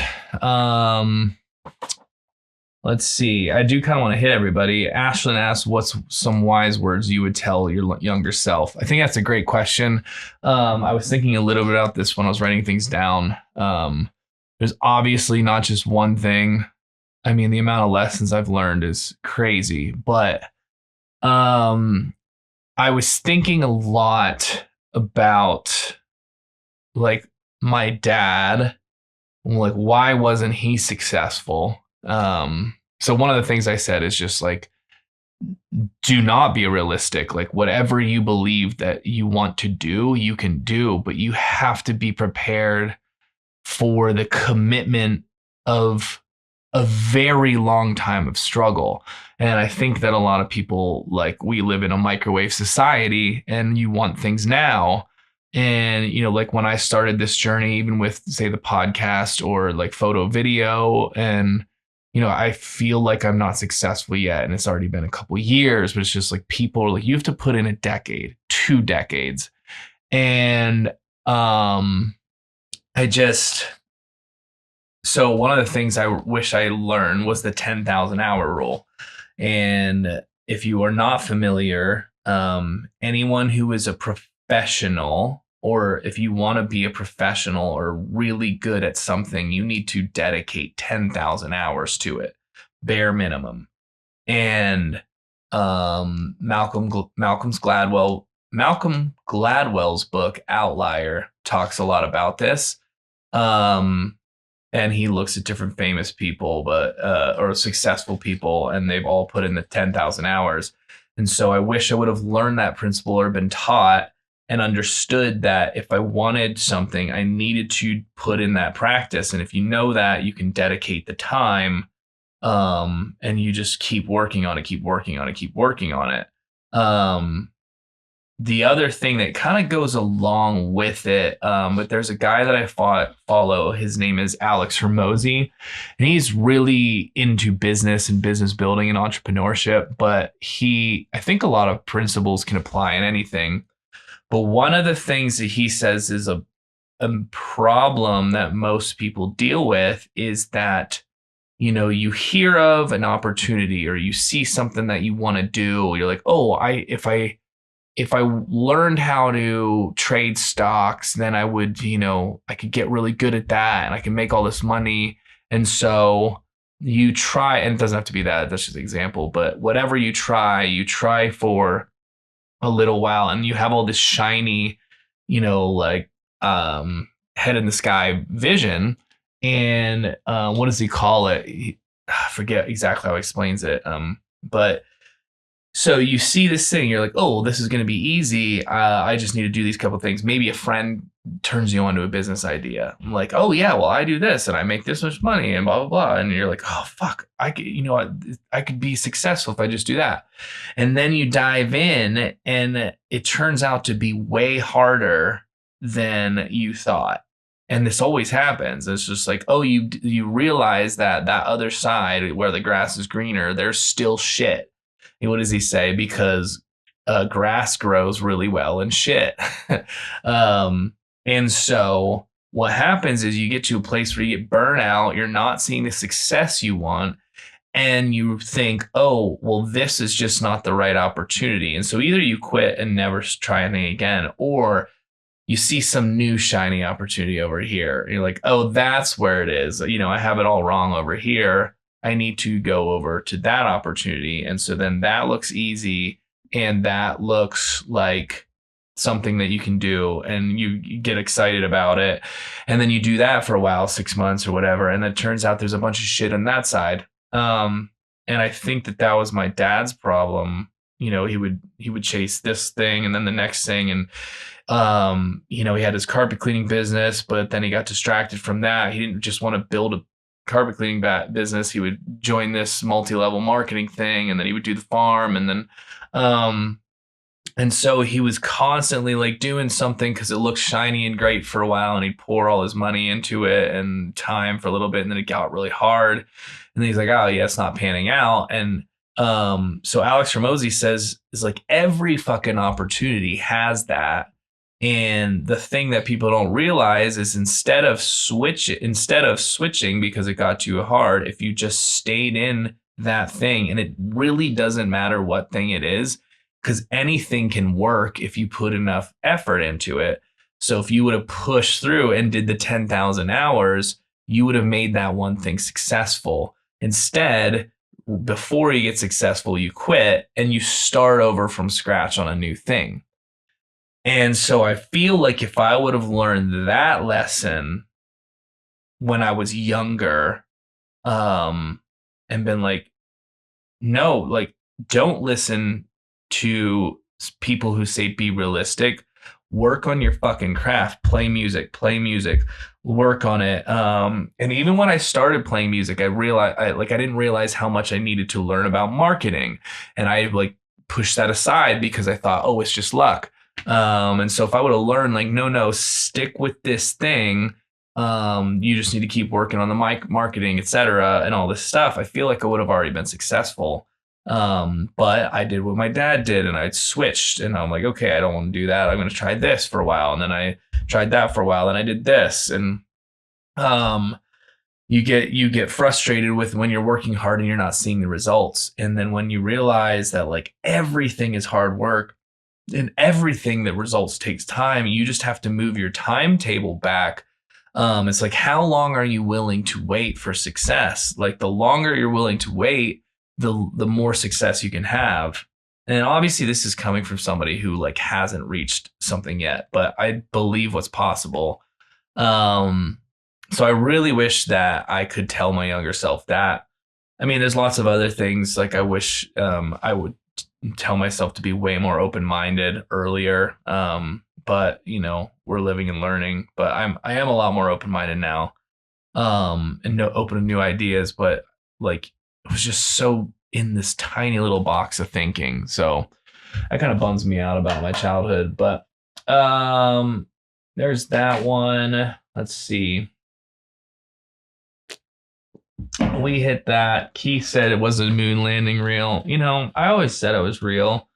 Let's see. I do kind of want to hit everybody. Ashlyn asks, what's some wise words you would tell your younger self? I think that's a great question. I was thinking a little bit about this when I was writing things down. There's obviously not just one thing. I mean, the amount of lessons I've learned is crazy, but I was thinking a lot about like my dad, like why wasn't he successful? So one of the things I said is just like, do not be realistic. Like whatever you believe that you want to do, you can do, but you have to be prepared for the commitment of a very long time of struggle. And I think that a lot of people, like, we live in a microwave society and you want things now. And, like when I started this journey, even with, say, the podcast or like photo video, and, I feel like I'm not successful yet. And it's already been a couple years, but it's just like people are like, you have to put in a decade, 2 decades. And so one of the things I wish I learned was the 10,000 hour rule. And if you are not familiar, anyone who is a professional, or if you want to be a professional or really good at something, you need to dedicate 10,000 hours to it, bare minimum. And Malcolm Gladwell's book Outlier talks a lot about this. And he looks at different famous people, or successful people, and they've all put in the 10,000 hours. And so I wish I would have learned that principle or been taught and understood that if I wanted something, I needed to put in that practice. And if you know that, you can dedicate the time, and you just keep working on it, keep working on it, keep working on it. The other thing that kind of goes along with it, but there's a guy that I follow. His name is Alex Hermosi, and he's really into business and business building and entrepreneurship. But I think a lot of principles can apply in anything. But one of the things that he says is a problem that most people deal with is that, you hear of an opportunity or you see something that you want to do. You're like, oh, if I learned how to trade stocks, then I would, I could get really good at that and I can make all this money. And so you try, and it doesn't have to be that, that's just an example, but whatever you try for a little while and you have all this shiny, head in the sky vision. And what does he call it? I forget exactly how he explains it. But So you see this thing, you're like, oh, this is going to be easy. I just need to do these couple things. Maybe a friend turns you onto a business idea. I'm like, oh yeah, well I do this and I make this much money and blah blah blah. And you're like, oh fuck, I could, I could be successful if I just do that. And then you dive in, and it turns out to be way harder than you thought. And this always happens. It's just like, oh, you realize that other side where the grass is greener, there's still shit. And what does he say? Because grass grows really well in shit. And so what happens is you get to a place where you get burnout. You're not seeing the success you want. And you think, oh, well, this is just not the right opportunity. And so either you quit and never try anything again, or you see some new shiny opportunity over here. And you're like, oh, that's where it is. I have it all wrong over here. I need to go over to that opportunity. And so then that looks easy, and that looks like something that you can do, and you get excited about it. And then you do that for a while, 6 months or whatever. And then it turns out there's a bunch of shit on that side. And I think that was my dad's problem. He would chase this thing and then the next thing. And, he had his carpet cleaning business, but then he got distracted from that. He didn't just want to build a carpet cleaning business. He would join this multi-level marketing thing, and then he would do the farm. And then, and so he was constantly like doing something because it looked shiny and great for a while, and he'd pour all his money into it and time for a little bit. And then it got really hard. And then he's like, oh yeah, it's not panning out. And, so Alex Ramosi says is like every fucking opportunity has that. And the thing that people don't realize is instead of switching because it got too hard, if you just stayed in that thing, and it really doesn't matter what thing it is, because anything can work if you put enough effort into it. So if you would have pushed through and did the 10,000 hours, you would have made that one thing successful. Instead, before you get successful, you quit and you start over from scratch on a new thing. And so I feel like if I would have learned that lesson when I was younger, and been like, no, like, don't listen to people who say be realistic. Work on your fucking craft. Play music. Work on it. And even when I started playing music, I realized I didn't realize how much I needed to learn about marketing, and I like pushed that aside because I thought, oh, it's just luck. And so if I would have learned like, no, stick with this thing. You just need to keep working on the marketing, etc., and all this stuff. I feel like I would have already been successful. But I did what my dad did, and I switched, and I'm like, okay, I don't want to do that. I'm going to try this for a while. And then I tried that for a while, and I did this. And, you get frustrated with when you're working hard and you're not seeing the results. And then when you realize that like everything is hard work, and everything that results takes time, you just have to move your timetable back. It's like, how long are you willing to wait for success? Like the longer you're willing to wait, the more success you can have. And obviously this is coming from somebody who like hasn't reached something yet, but I believe what's possible. So I really wish that I could tell my younger self that. I mean, there's lots of other things. Like I wish I would tell myself to be way more open-minded earlier. But we're living and learning, but I am a lot more open-minded now. And open to new ideas, but like it was just so in this tiny little box of thinking. So that kind of bums me out about my childhood, but there's that one. Let's see. We hit that. Keith said it was a moon landing real. I always said it was real.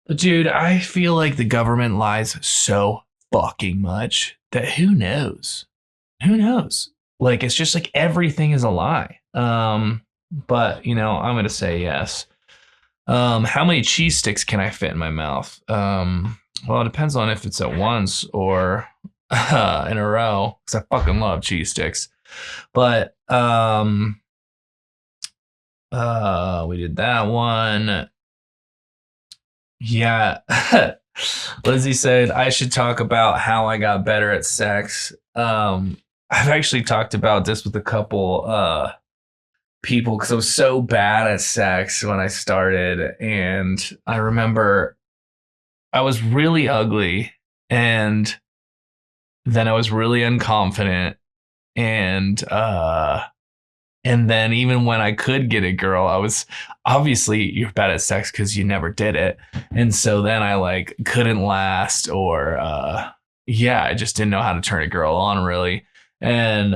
But dude, I feel like the government lies so fucking much that who knows? Who knows? Like, it's just like everything is a lie. But, I'm going to say yes. How many cheese sticks can I fit in my mouth? Well, it depends on if it's at once or in a row, because I fucking love cheese sticks. But we did that one. Yeah. Lizzie said I should talk about how I got better at sex. I've actually talked about this with a couple people because I was so bad at sex when I started. And I remember I was really ugly and then I was really unconfident and and then even when I could get a girl, I was obviously you're bad at sex because you never did it. And so then I like couldn't last or yeah, I just didn't know how to turn a girl on really. And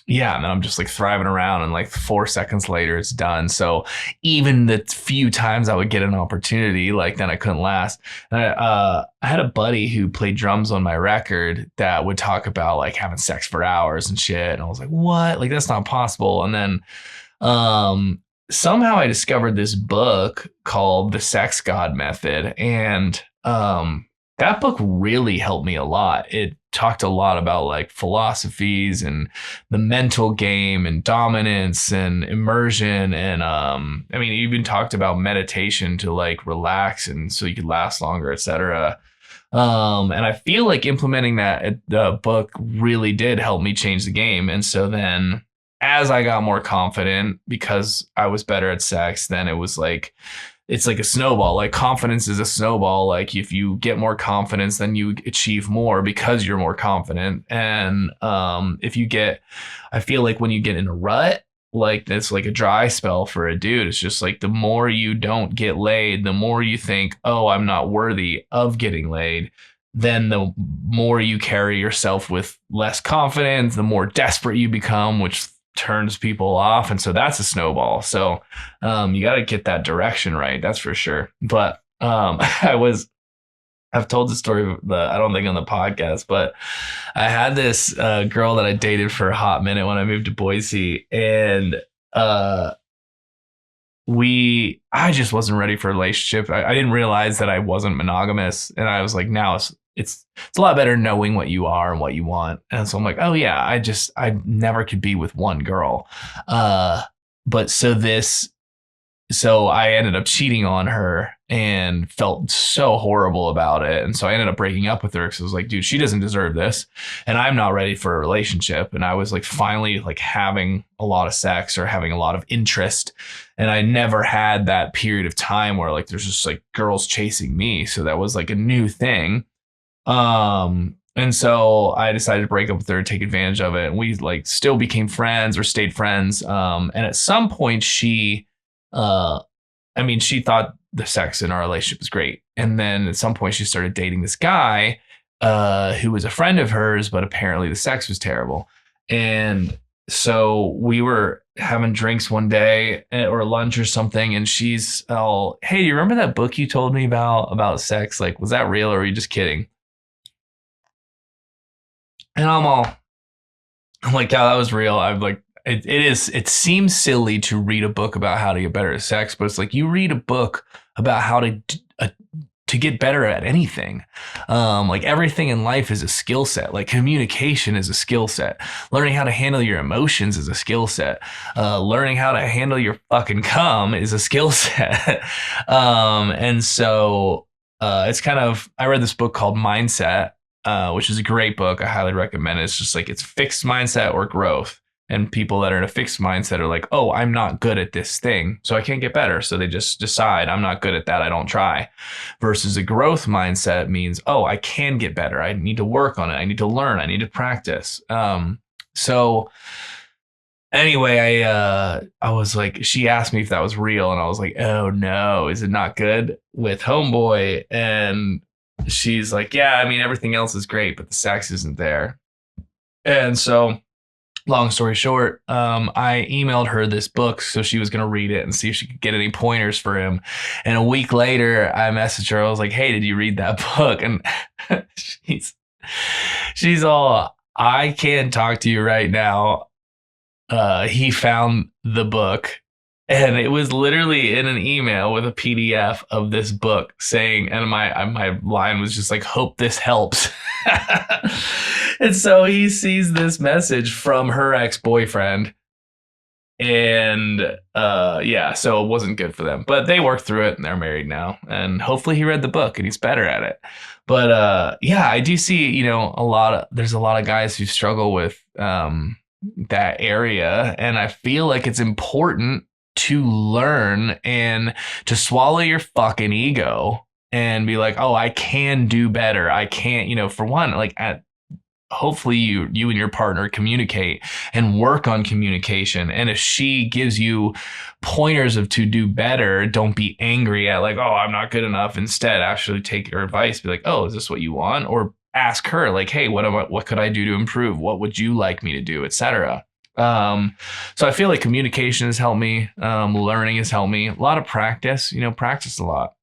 yeah, and then I'm just like thriving around and like 4 seconds later it's done. So even the few times I would get an opportunity, like then I couldn't last. And I had a buddy who played drums on my record that would talk about like having sex for hours and shit. And I was like, what? Like that's not possible. And then somehow I discovered this book called The Sex God Method. And that book really helped me a lot. It talked a lot about like philosophies and the mental game and dominance and immersion. And I mean, it even talked about meditation to like relax and so you could last longer, etc. And I feel like implementing that the book really did help me change the game. And so then as I got more confident because I was better at sex, then it was like it's like a snowball. Like confidence is a snowball. Like if you get more confidence, then you achieve more because you're more confident. And if you get, I feel like when you get in a rut, like it's like a dry spell for a dude. It's just like the more you don't get laid, the more you think, oh, I'm not worthy of getting laid. Then the more you carry yourself with less confidence, the more desperate you become, which turns people off. And so that's a snowball. So you got to get that direction right. That's for sure. But I've told the story, I don't think on the podcast, but I had this girl that I dated for a hot minute when I moved to Boise. And I just wasn't ready for a relationship. I didn't realize that I wasn't monogamous. And I was like, now it's a lot better knowing what you are and what you want. And so I'm like, oh yeah, I never could be with one girl. But so I ended up cheating on her and felt so horrible about it. And so I ended up breaking up with her because I was like, dude, she doesn't deserve this. And I'm not ready for a relationship. And I was like finally like having a lot of sex or having a lot of interest. And I never had that period of time where like there's just like girls chasing me. So that was like a new thing. And so I decided to break up with her, take advantage of it. And we like still became friends or stayed friends. And at some point she thought the sex in our relationship was great. And then at some point she started dating this guy, who was a friend of hers, but apparently the sex was terrible. And so we were having drinks one day or lunch or something. And she's all, hey, do you remember that book you told me about sex? Like, was that real or were you just kidding? And I'm like, yeah, that was real. I'm like, it seems silly to read a book about how to get better at sex, but it's like you read a book about how to get better at anything. Like everything in life is a skill set. Like communication is a skill set. Learning how to handle your emotions is a skill set. Learning how to handle your fucking cum is a skill set. And so it's kind of, I read this book called Mindset, which is a great book. I highly recommend it. It's just like it's fixed mindset or growth. And people that are in a fixed mindset are like, oh, I'm not good at this thing, so I can't get better. So they just decide I'm not good at that. I don't try. Versus a growth mindset means, oh, I can get better. I need to work on it. I need to learn. I need to practice. So anyway, I was like, she asked me if that was real. And I was like, oh no, is it not good with Homeboy? And she's like, yeah, I mean, everything else is great, but the sex isn't there. And so long story short, I emailed her this book so she was going to read it and see if she could get any pointers for him. And a week later, I messaged her. I was like, hey, did you read that book? And she's all, I can't talk to you right now. He found the book. And it was literally in an email with a PDF of this book saying, and my line was just like, hope this helps. And so he sees this message from her ex-boyfriend. And yeah, so it wasn't good for them. But they worked through it and they're married now. And hopefully he read the book and he's better at it. But yeah, I do see, there's a lot of guys who struggle with that area. And I feel like it's important to learn and to swallow your fucking ego and be like, oh, I can do better. I can't, for one, like hopefully you and your partner communicate and work on communication. And if she gives you pointers of to do better, don't be angry at like, oh, I'm not good enough. Instead, actually take her advice. Be like, oh, is this what you want? Or ask her like, hey, what could I do to improve? What would you like me to do, etc. So I feel like communication has helped me. Learning has helped me. A lot of practice, practice a lot.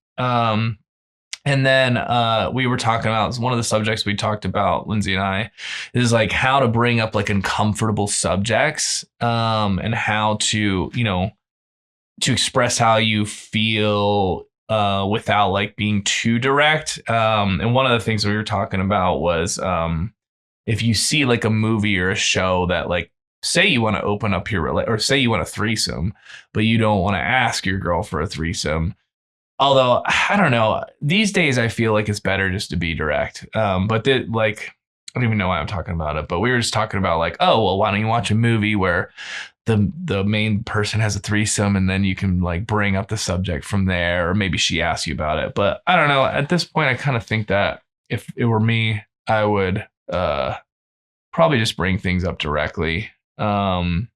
And then we were talking about one of the subjects we talked about, Lindsay and I, is like how to bring up like uncomfortable subjects and how to, to express how you feel without like being too direct. And one of the things we were talking about was if you see like a movie or a show that like, say you want to open up or say you want a threesome, but you don't want to ask your girl for a threesome. Although, I don't know, these days I feel like it's better just to be direct. But I don't even know why I'm talking about it, but we were just talking about like, oh, well, why don't you watch a movie where the main person has a threesome and then you can like bring up the subject from there, or maybe she asks you about it. But I don't know. At this point, I kind of think that if it were me, I would probably just bring things up directly. One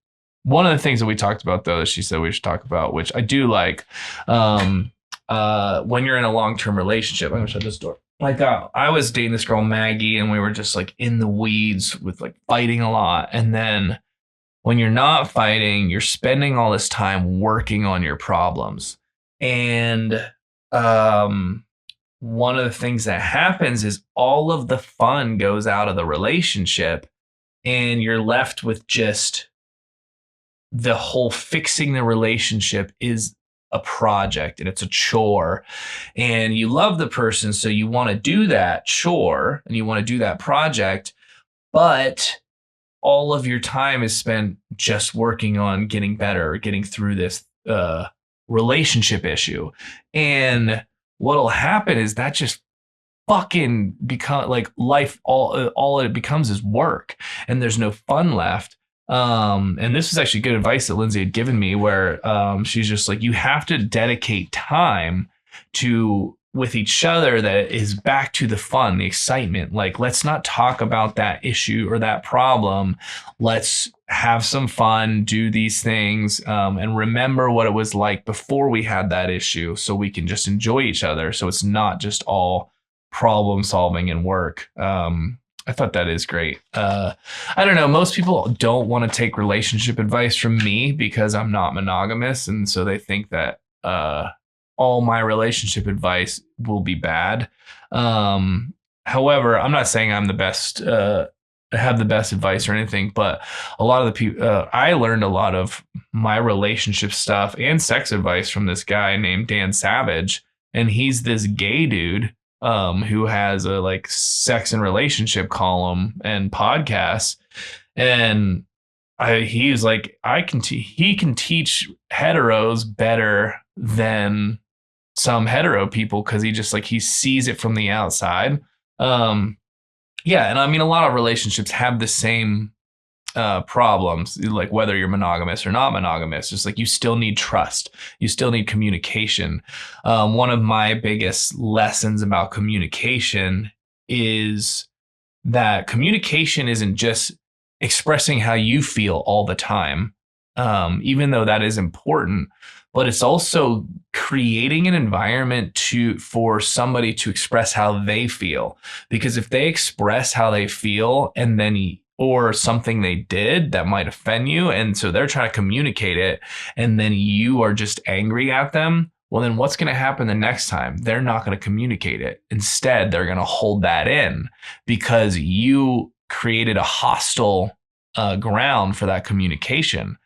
of the things that we talked about, though, that she said we should talk about, which I do like, when you're in a long-term relationship, I'm gonna shut this door. Like I was dating this girl Maggie, and we were just like in the weeds with like fighting a lot. And then when you're not fighting, you're spending all this time working on your problems. And one of the things that happens is all of the fun goes out of the relationship, and you're left with just the whole fixing the relationship is a project and it's a chore, and you love the person. So you want to do that chore and you want to do that project, but all of your time is spent just working on getting better, or getting through this relationship issue. And what'll happen is that just fucking become like life. All it becomes is work, and there's no fun left. And this is actually good advice that Lindsay had given me, where she's just like, you have to dedicate time with each other that is back to the fun, the excitement. Like, let's not talk about that issue or that problem. Let's have some fun, do these things, and remember what it was like before we had that issue, so we can just enjoy each other. So it's not just all problem solving and work. I thought that is great. I don't know. Most people don't want to take relationship advice from me because I'm not monogamous. And so they think that all my relationship advice will be bad. However, I'm not saying I'm the best, have the best advice or anything, but a lot of the people, I learned a lot of my relationship stuff and sex advice from this guy named Dan Savage. And he's this gay dude who has a like sex and relationship column and podcast. And he's like, he can teach heteros better than some hetero people, because he sees it from the outside. Yeah, and I mean, a lot of relationships have the same problems, like whether you're monogamous or not monogamous. Just like, you still need trust, you still need communication. One of my biggest lessons about communication is that communication isn't just expressing how you feel all the time, even though that is important, but it's also creating an environment for somebody to express how they feel. Because if they express how they feel and then or something they did that might offend you, and so they're trying to communicate it, and then you are just angry at them, well, then what's going to happen the next time? They're not going to communicate it. Instead, they're going to hold that in because you created a hostile ground for that communication.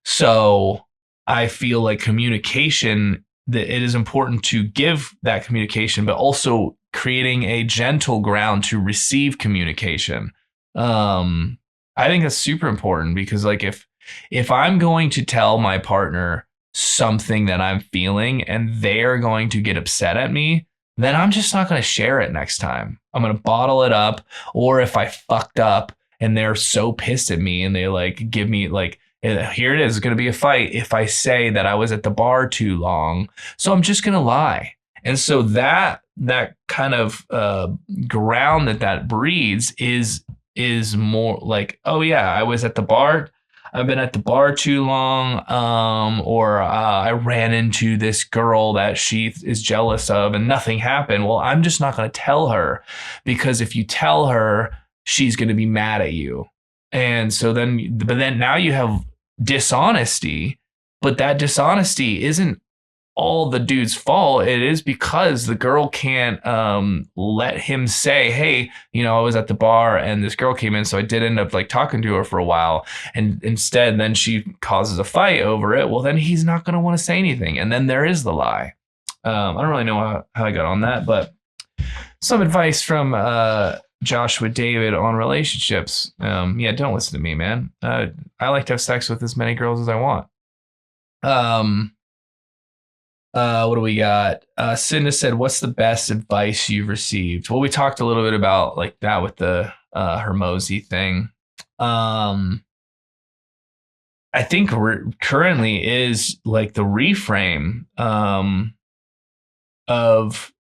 So I feel like communication, that it is important to give that communication, but also creating a gentle ground to receive communication. I think that's super important, because like if I'm going to tell my partner something that I'm feeling and they're going to get upset at me, then I'm just not going to share it next time. I'm going to bottle it up. Or if I fucked up and they're so pissed at me and they like give me like, here it is, it's going to be a fight if I say that I was at the bar too long. So I'm just going to lie. And so that kind of ground that breeds is more like, oh yeah, I was at the bar. I've been at the bar too long, or I ran into this girl that she is jealous of and nothing happened. Well, I'm just not going to tell her, because if you tell her, she's going to be mad at you. And so but then now you have dishonesty, but that dishonesty isn't all the dude's fault. It is because the girl can't let him say, hey, I was at the bar and this girl came in, so I did end up like talking to her for a while, and instead then she causes a fight over it. Well, then he's not going to want to say anything, and then there is the lie. I don't really know how I got on that, but some advice from Joshua David on relationships. Yeah, don't listen to me, man. I like to have sex with as many girls as I want. What do we got? Cinda said, what's the best advice you've received? Well, we talked a little bit about like that with the Hermosi thing. I think currently is like the reframe of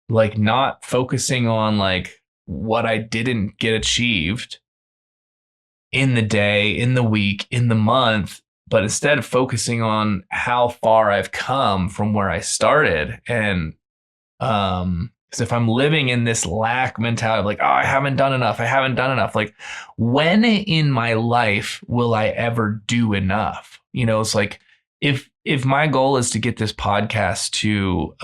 like not focusing on like what I didn't get achieved in the day, in the week, in the month, but instead of focusing on how far I've come from where I started. And because if I'm living in this lack mentality, like, oh, I haven't done enough, like, when in my life will I ever do enough? It's like, if my goal is to get this podcast to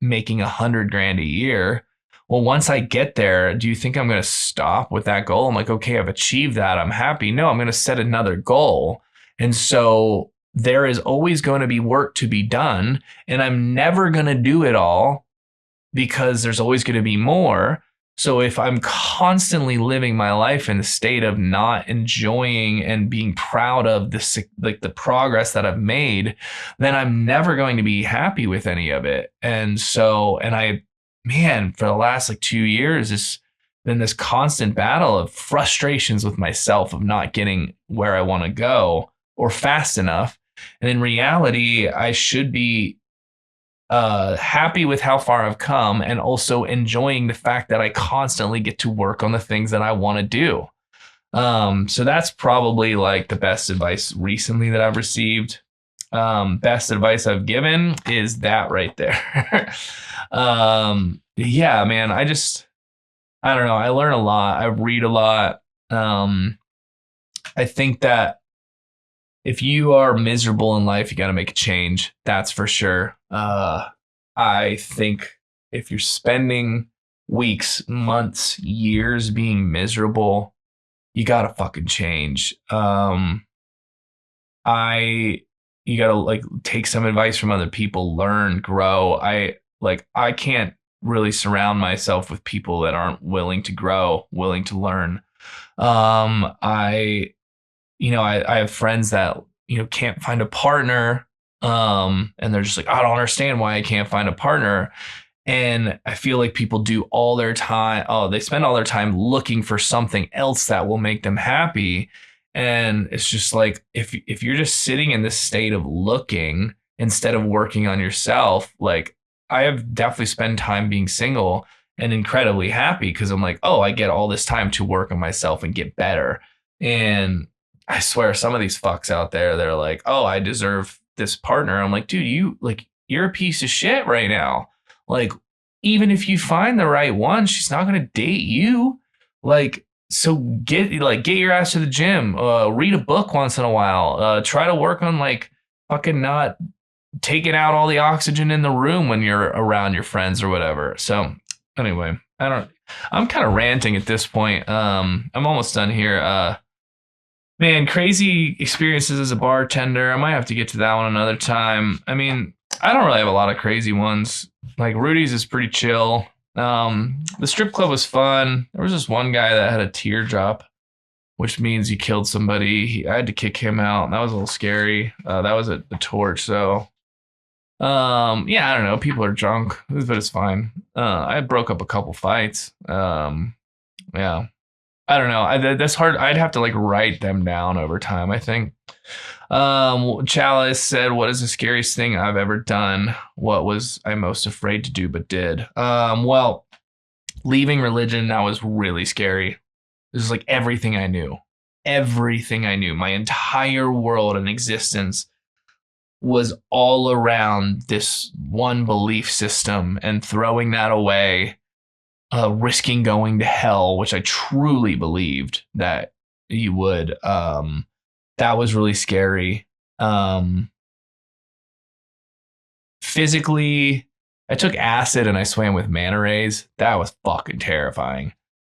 making $100,000 a year, well, once I get there, do you think I'm going to stop with that goal? I'm like, okay, I've achieved that, I'm happy. No, I'm going to set another goal. And so there is always going to be work to be done, and I'm never going to do it all because there's always going to be more. So if I'm constantly living my life in a state of not enjoying and being proud of the progress that I've made, then I'm never going to be happy with any of it. And so, for the last like 2 years, it's been this constant battle of frustrations with myself of not getting where I want to go or fast enough. And in reality, I should be happy with how far I've come, and also enjoying the fact that I constantly get to work on the things that I want to do. So that's probably like the best advice recently that I've received. Best advice I've given is that right there. Yeah, man, I don't know. I learn a lot. I read a lot. I think that if you are miserable in life, you got to make a change. That's for sure. I think if you're spending weeks, months, years being miserable, you got to fucking change. You got to like take some advice from other people, learn, grow. I can't really surround myself with people that aren't willing to grow, willing to learn. I have friends that, can't find a partner. And they're just like, I don't understand why I can't find a partner. And I feel like people do all their time. Oh, they spend all their time looking for something else that will make them happy. And it's just like, if you're just sitting in this state of looking instead of working on yourself, like I have definitely spent time being single and incredibly happy because I'm like, oh, I get all this time to work on myself and get better. And I swear some of these fucks out there, they're like, oh, I deserve this partner. I'm like, dude, you're a piece of shit right now. Like, even if you find the right one, she's not going to date you. Like, so get your ass to the gym, read a book once in a while, try to work on like fucking not taking out all the oxygen in the room when you're around your friends or whatever. So anyway, I'm kind of ranting at this point. I'm almost done here. Man, crazy experiences as a bartender. I might have to get to that one another time. I mean, I don't really have a lot of crazy ones. Like Rudy's is pretty chill. The strip club was fun. There was this one guy that had a teardrop, which means he killed somebody. I had to kick him out. That was a little scary. That was a torch. So, yeah, I don't know. People are drunk, but it's fine. I broke up a couple fights. Yeah. I don't know. That's hard. I'd have to like write them down over time, I think. Chalice said, "What is the scariest thing I've ever done? What was I most afraid to do but did?" Well, leaving religion, that was really scary. This is like everything I knew. Everything I knew. My entire world and existence was all around this one belief system, and throwing that away, risking going to hell, which I truly believed that you would. That was really scary. Physically, I took acid and I swam with manta rays. That was fucking terrifying.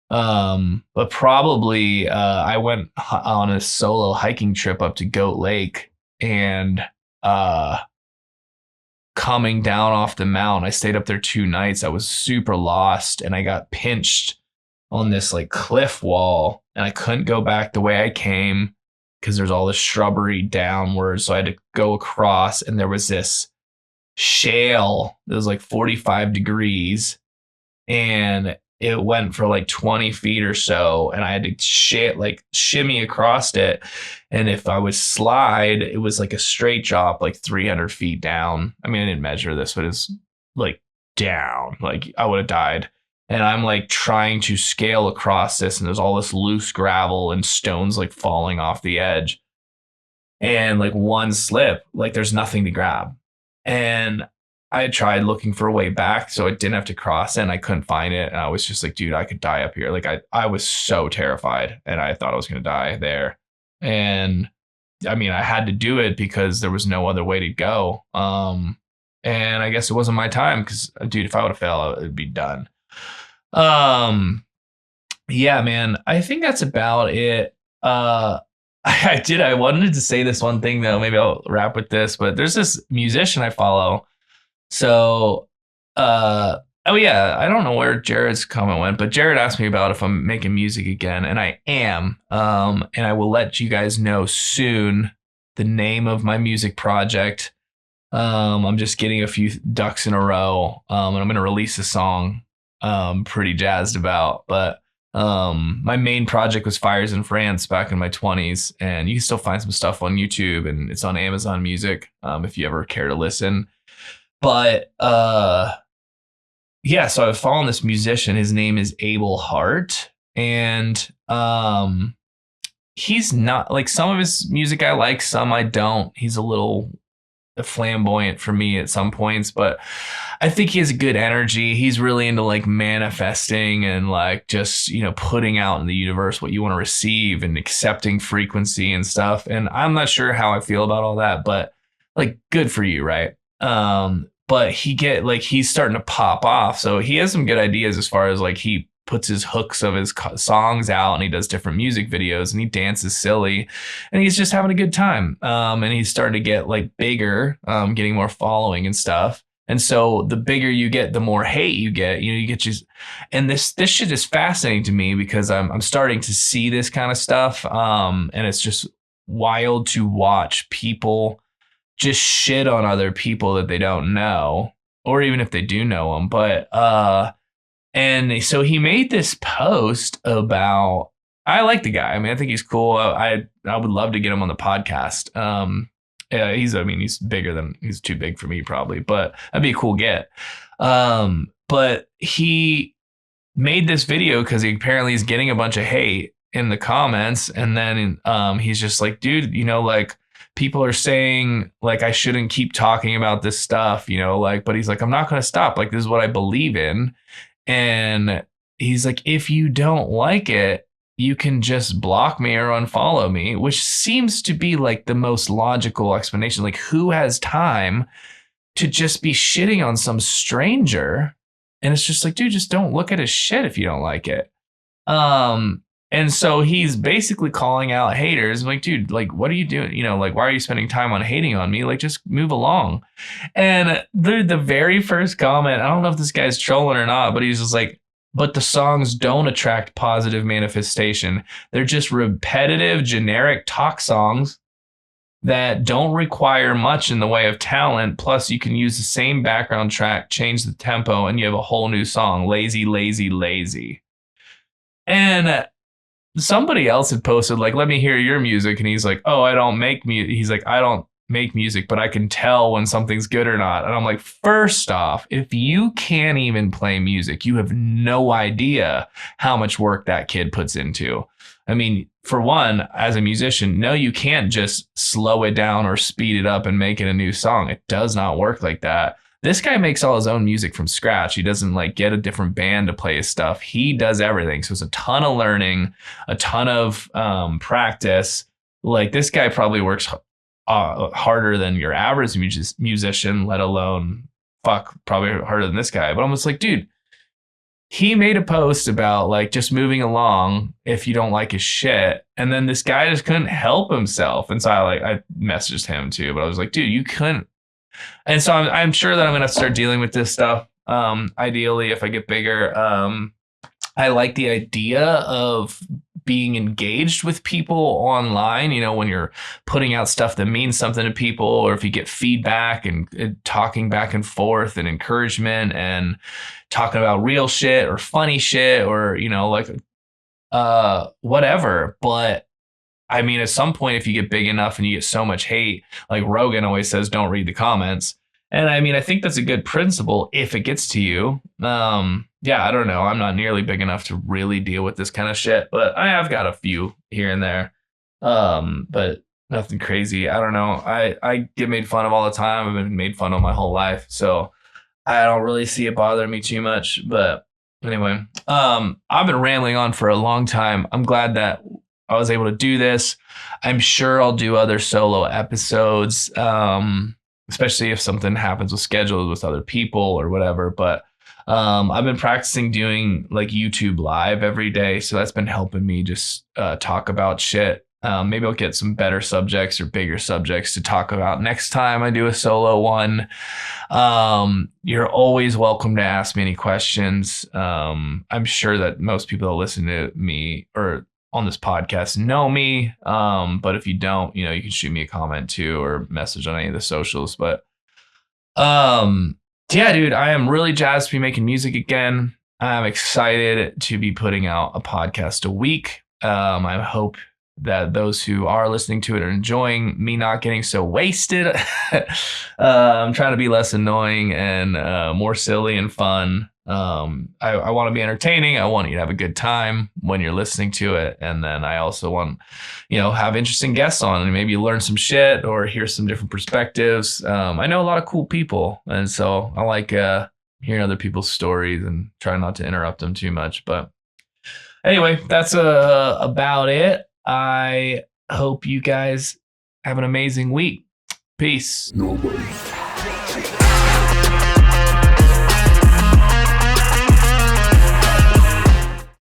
But probably I went on a solo hiking trip up to Goat Lake, and coming down off the mountain, I stayed up there 2 nights. I was super lost, and I got pinched on this like cliff wall, and I couldn't go back the way I came because there's all this shrubbery downwards. So I had to go across, and there was this shale that was like 45 degrees, and it went for like 20 feet or so, and I had to shimmy across it. And if I would slide, it was like a straight drop, like 300 feet down. I mean, I didn't measure this, but it's like down, like I would have died. And I'm like trying to scale across this, and there's all this loose gravel and stones like falling off the edge. And like one slip, like there's nothing to grab. And I had tried looking for a way back so I didn't have to cross it, and I couldn't find it. And I was just like, dude, I could die up here. Like I was so terrified, and I thought I was going to die there. And I mean, I had to do it because there was no other way to go. And I guess it wasn't my time because, dude, if I would have failed, it would be done. Yeah, man, I think that's about it. I wanted to say this one thing though. Maybe I'll wrap with this, but there's this musician I follow. So, oh yeah, I don't know where Jared's comment went, but Jared asked me about if I'm making music again, and I am. And I will let you guys know soon the name of my music project. I'm just getting a few ducks in a row, and I'm gonna release a song. Pretty jazzed about, but my main project was Fires in France back in my 20s, and you can still find some stuff on YouTube, and it's on Amazon Music if you ever care to listen. But yeah, so I was following this musician. His name is Abel Hart, and he's not like, some of his music I like, some I don't. He's a little flamboyant for me at some points, but I think he has a good energy. He's really into like manifesting and like just, you know, putting out in the universe what you want to receive and accepting frequency and stuff. And I'm not sure how I feel about all that, but like, good for you, right? But he's starting to pop off. So he has some good ideas as far as like, he puts his hooks of his songs out, and he does different music videos, and he dances silly, and he's just having a good time. And he's starting to get like bigger, getting more following and stuff. And so the bigger you get, the more hate you get. You know, you get just, and this shit is fascinating to me because I'm starting to see this kind of stuff. And it's just wild to watch people just shit on other people that they don't know, or even if they do know them. But and so he made this post about, I like the guy. I mean, I think he's cool. I would love to get him on the podcast. Yeah, he's too big for me probably, but that'd be a cool get. But he made this video because he apparently is getting a bunch of hate in the comments. And then he's just like, dude, you know, like, people are saying like I shouldn't keep talking about this stuff, you know, like, but he's like, I'm not going to stop. Like, this is what I believe in. And he's like, if you don't like it, you can just block me or unfollow me, which seems to be like the most logical explanation. Like, who has time to just be shitting on some stranger? And it's just like, dude, just don't look at his shit if you don't like it. And so he's basically calling out haters. I'm like, dude, like, what are you doing? You know, like, why are you spending time on hating on me? Like, just move along. And the very first comment, I don't know if this guy's trolling or not, but he's just like, but the songs don't attract positive manifestation. They're just repetitive, generic talk songs that don't require much in the way of talent. Plus, you can use the same background track, change the tempo, and you have a whole new song. Lazy, lazy, lazy. And somebody else had posted like, let me hear your music. And he's like, oh, I don't make music. He's like, I don't make music, but I can tell when something's good or not. And I'm like, first off, if you can't even play music, you have no idea how much work that kid puts into. I mean, for one, as a musician, no, you can't just slow it down or speed it up and make it a new song. It does not work like that. This guy makes all his own music from scratch. He doesn't like get a different band to play his stuff. He does everything. So it's a ton of learning, a ton of practice. Like this guy probably works harder than your average musician, let alone probably harder than this guy. But I'm just like, dude, he made a post about like just moving along if you don't like his shit. And then this guy just couldn't help himself. And so I messaged him too, but I was like, dude, you couldn't. And so I'm sure that I'm going to start dealing with this stuff. Ideally, if I get bigger, I like the idea of being engaged with people online, you know, when you're putting out stuff that means something to people, or if you get feedback and talking back and forth and encouragement and talking about real shit or funny shit or, you know, like whatever. But I mean, at some point, if you get big enough and you get so much hate, like Rogan always says, don't read the comments. And I mean, I think that's a good principle if it gets to you. Yeah, I don't know. I'm not nearly big enough to really deal with this kind of shit, but I have got a few here and there. But nothing crazy. I don't know. I get made fun of all the time. I've been made fun of my whole life. So I don't really see it bothering me too much. But anyway, I've been rambling on for a long time. I'm glad that I was able to do this. I'm sure I'll do other solo episodes, especially if something happens with schedules with other people or whatever. But I've been practicing doing like YouTube live every day. So that's been helping me just talk about shit. Maybe I'll get some better subjects or bigger subjects to talk about next time I do a solo one. You're always welcome to ask me any questions. I'm sure that most people that listen to me or on this podcast know me. But if you don't, you know, you can shoot me a comment too or message on any of the socials. But yeah, dude, I am really jazzed to be making music again. I'm excited to be putting out a podcast a week. I hope that those who are listening to it are enjoying me not getting so wasted. I'm trying to be less annoying and more silly and fun. I want to be entertaining. I want you to have a good time when you're listening to it. And then I also want, you know, have interesting guests on and maybe learn some shit or hear some different perspectives. I know a lot of cool people. And so I like hearing other people's stories and try not to interrupt them too much. But anyway, that's about it. I hope you guys have an amazing week. Peace. Nobodies.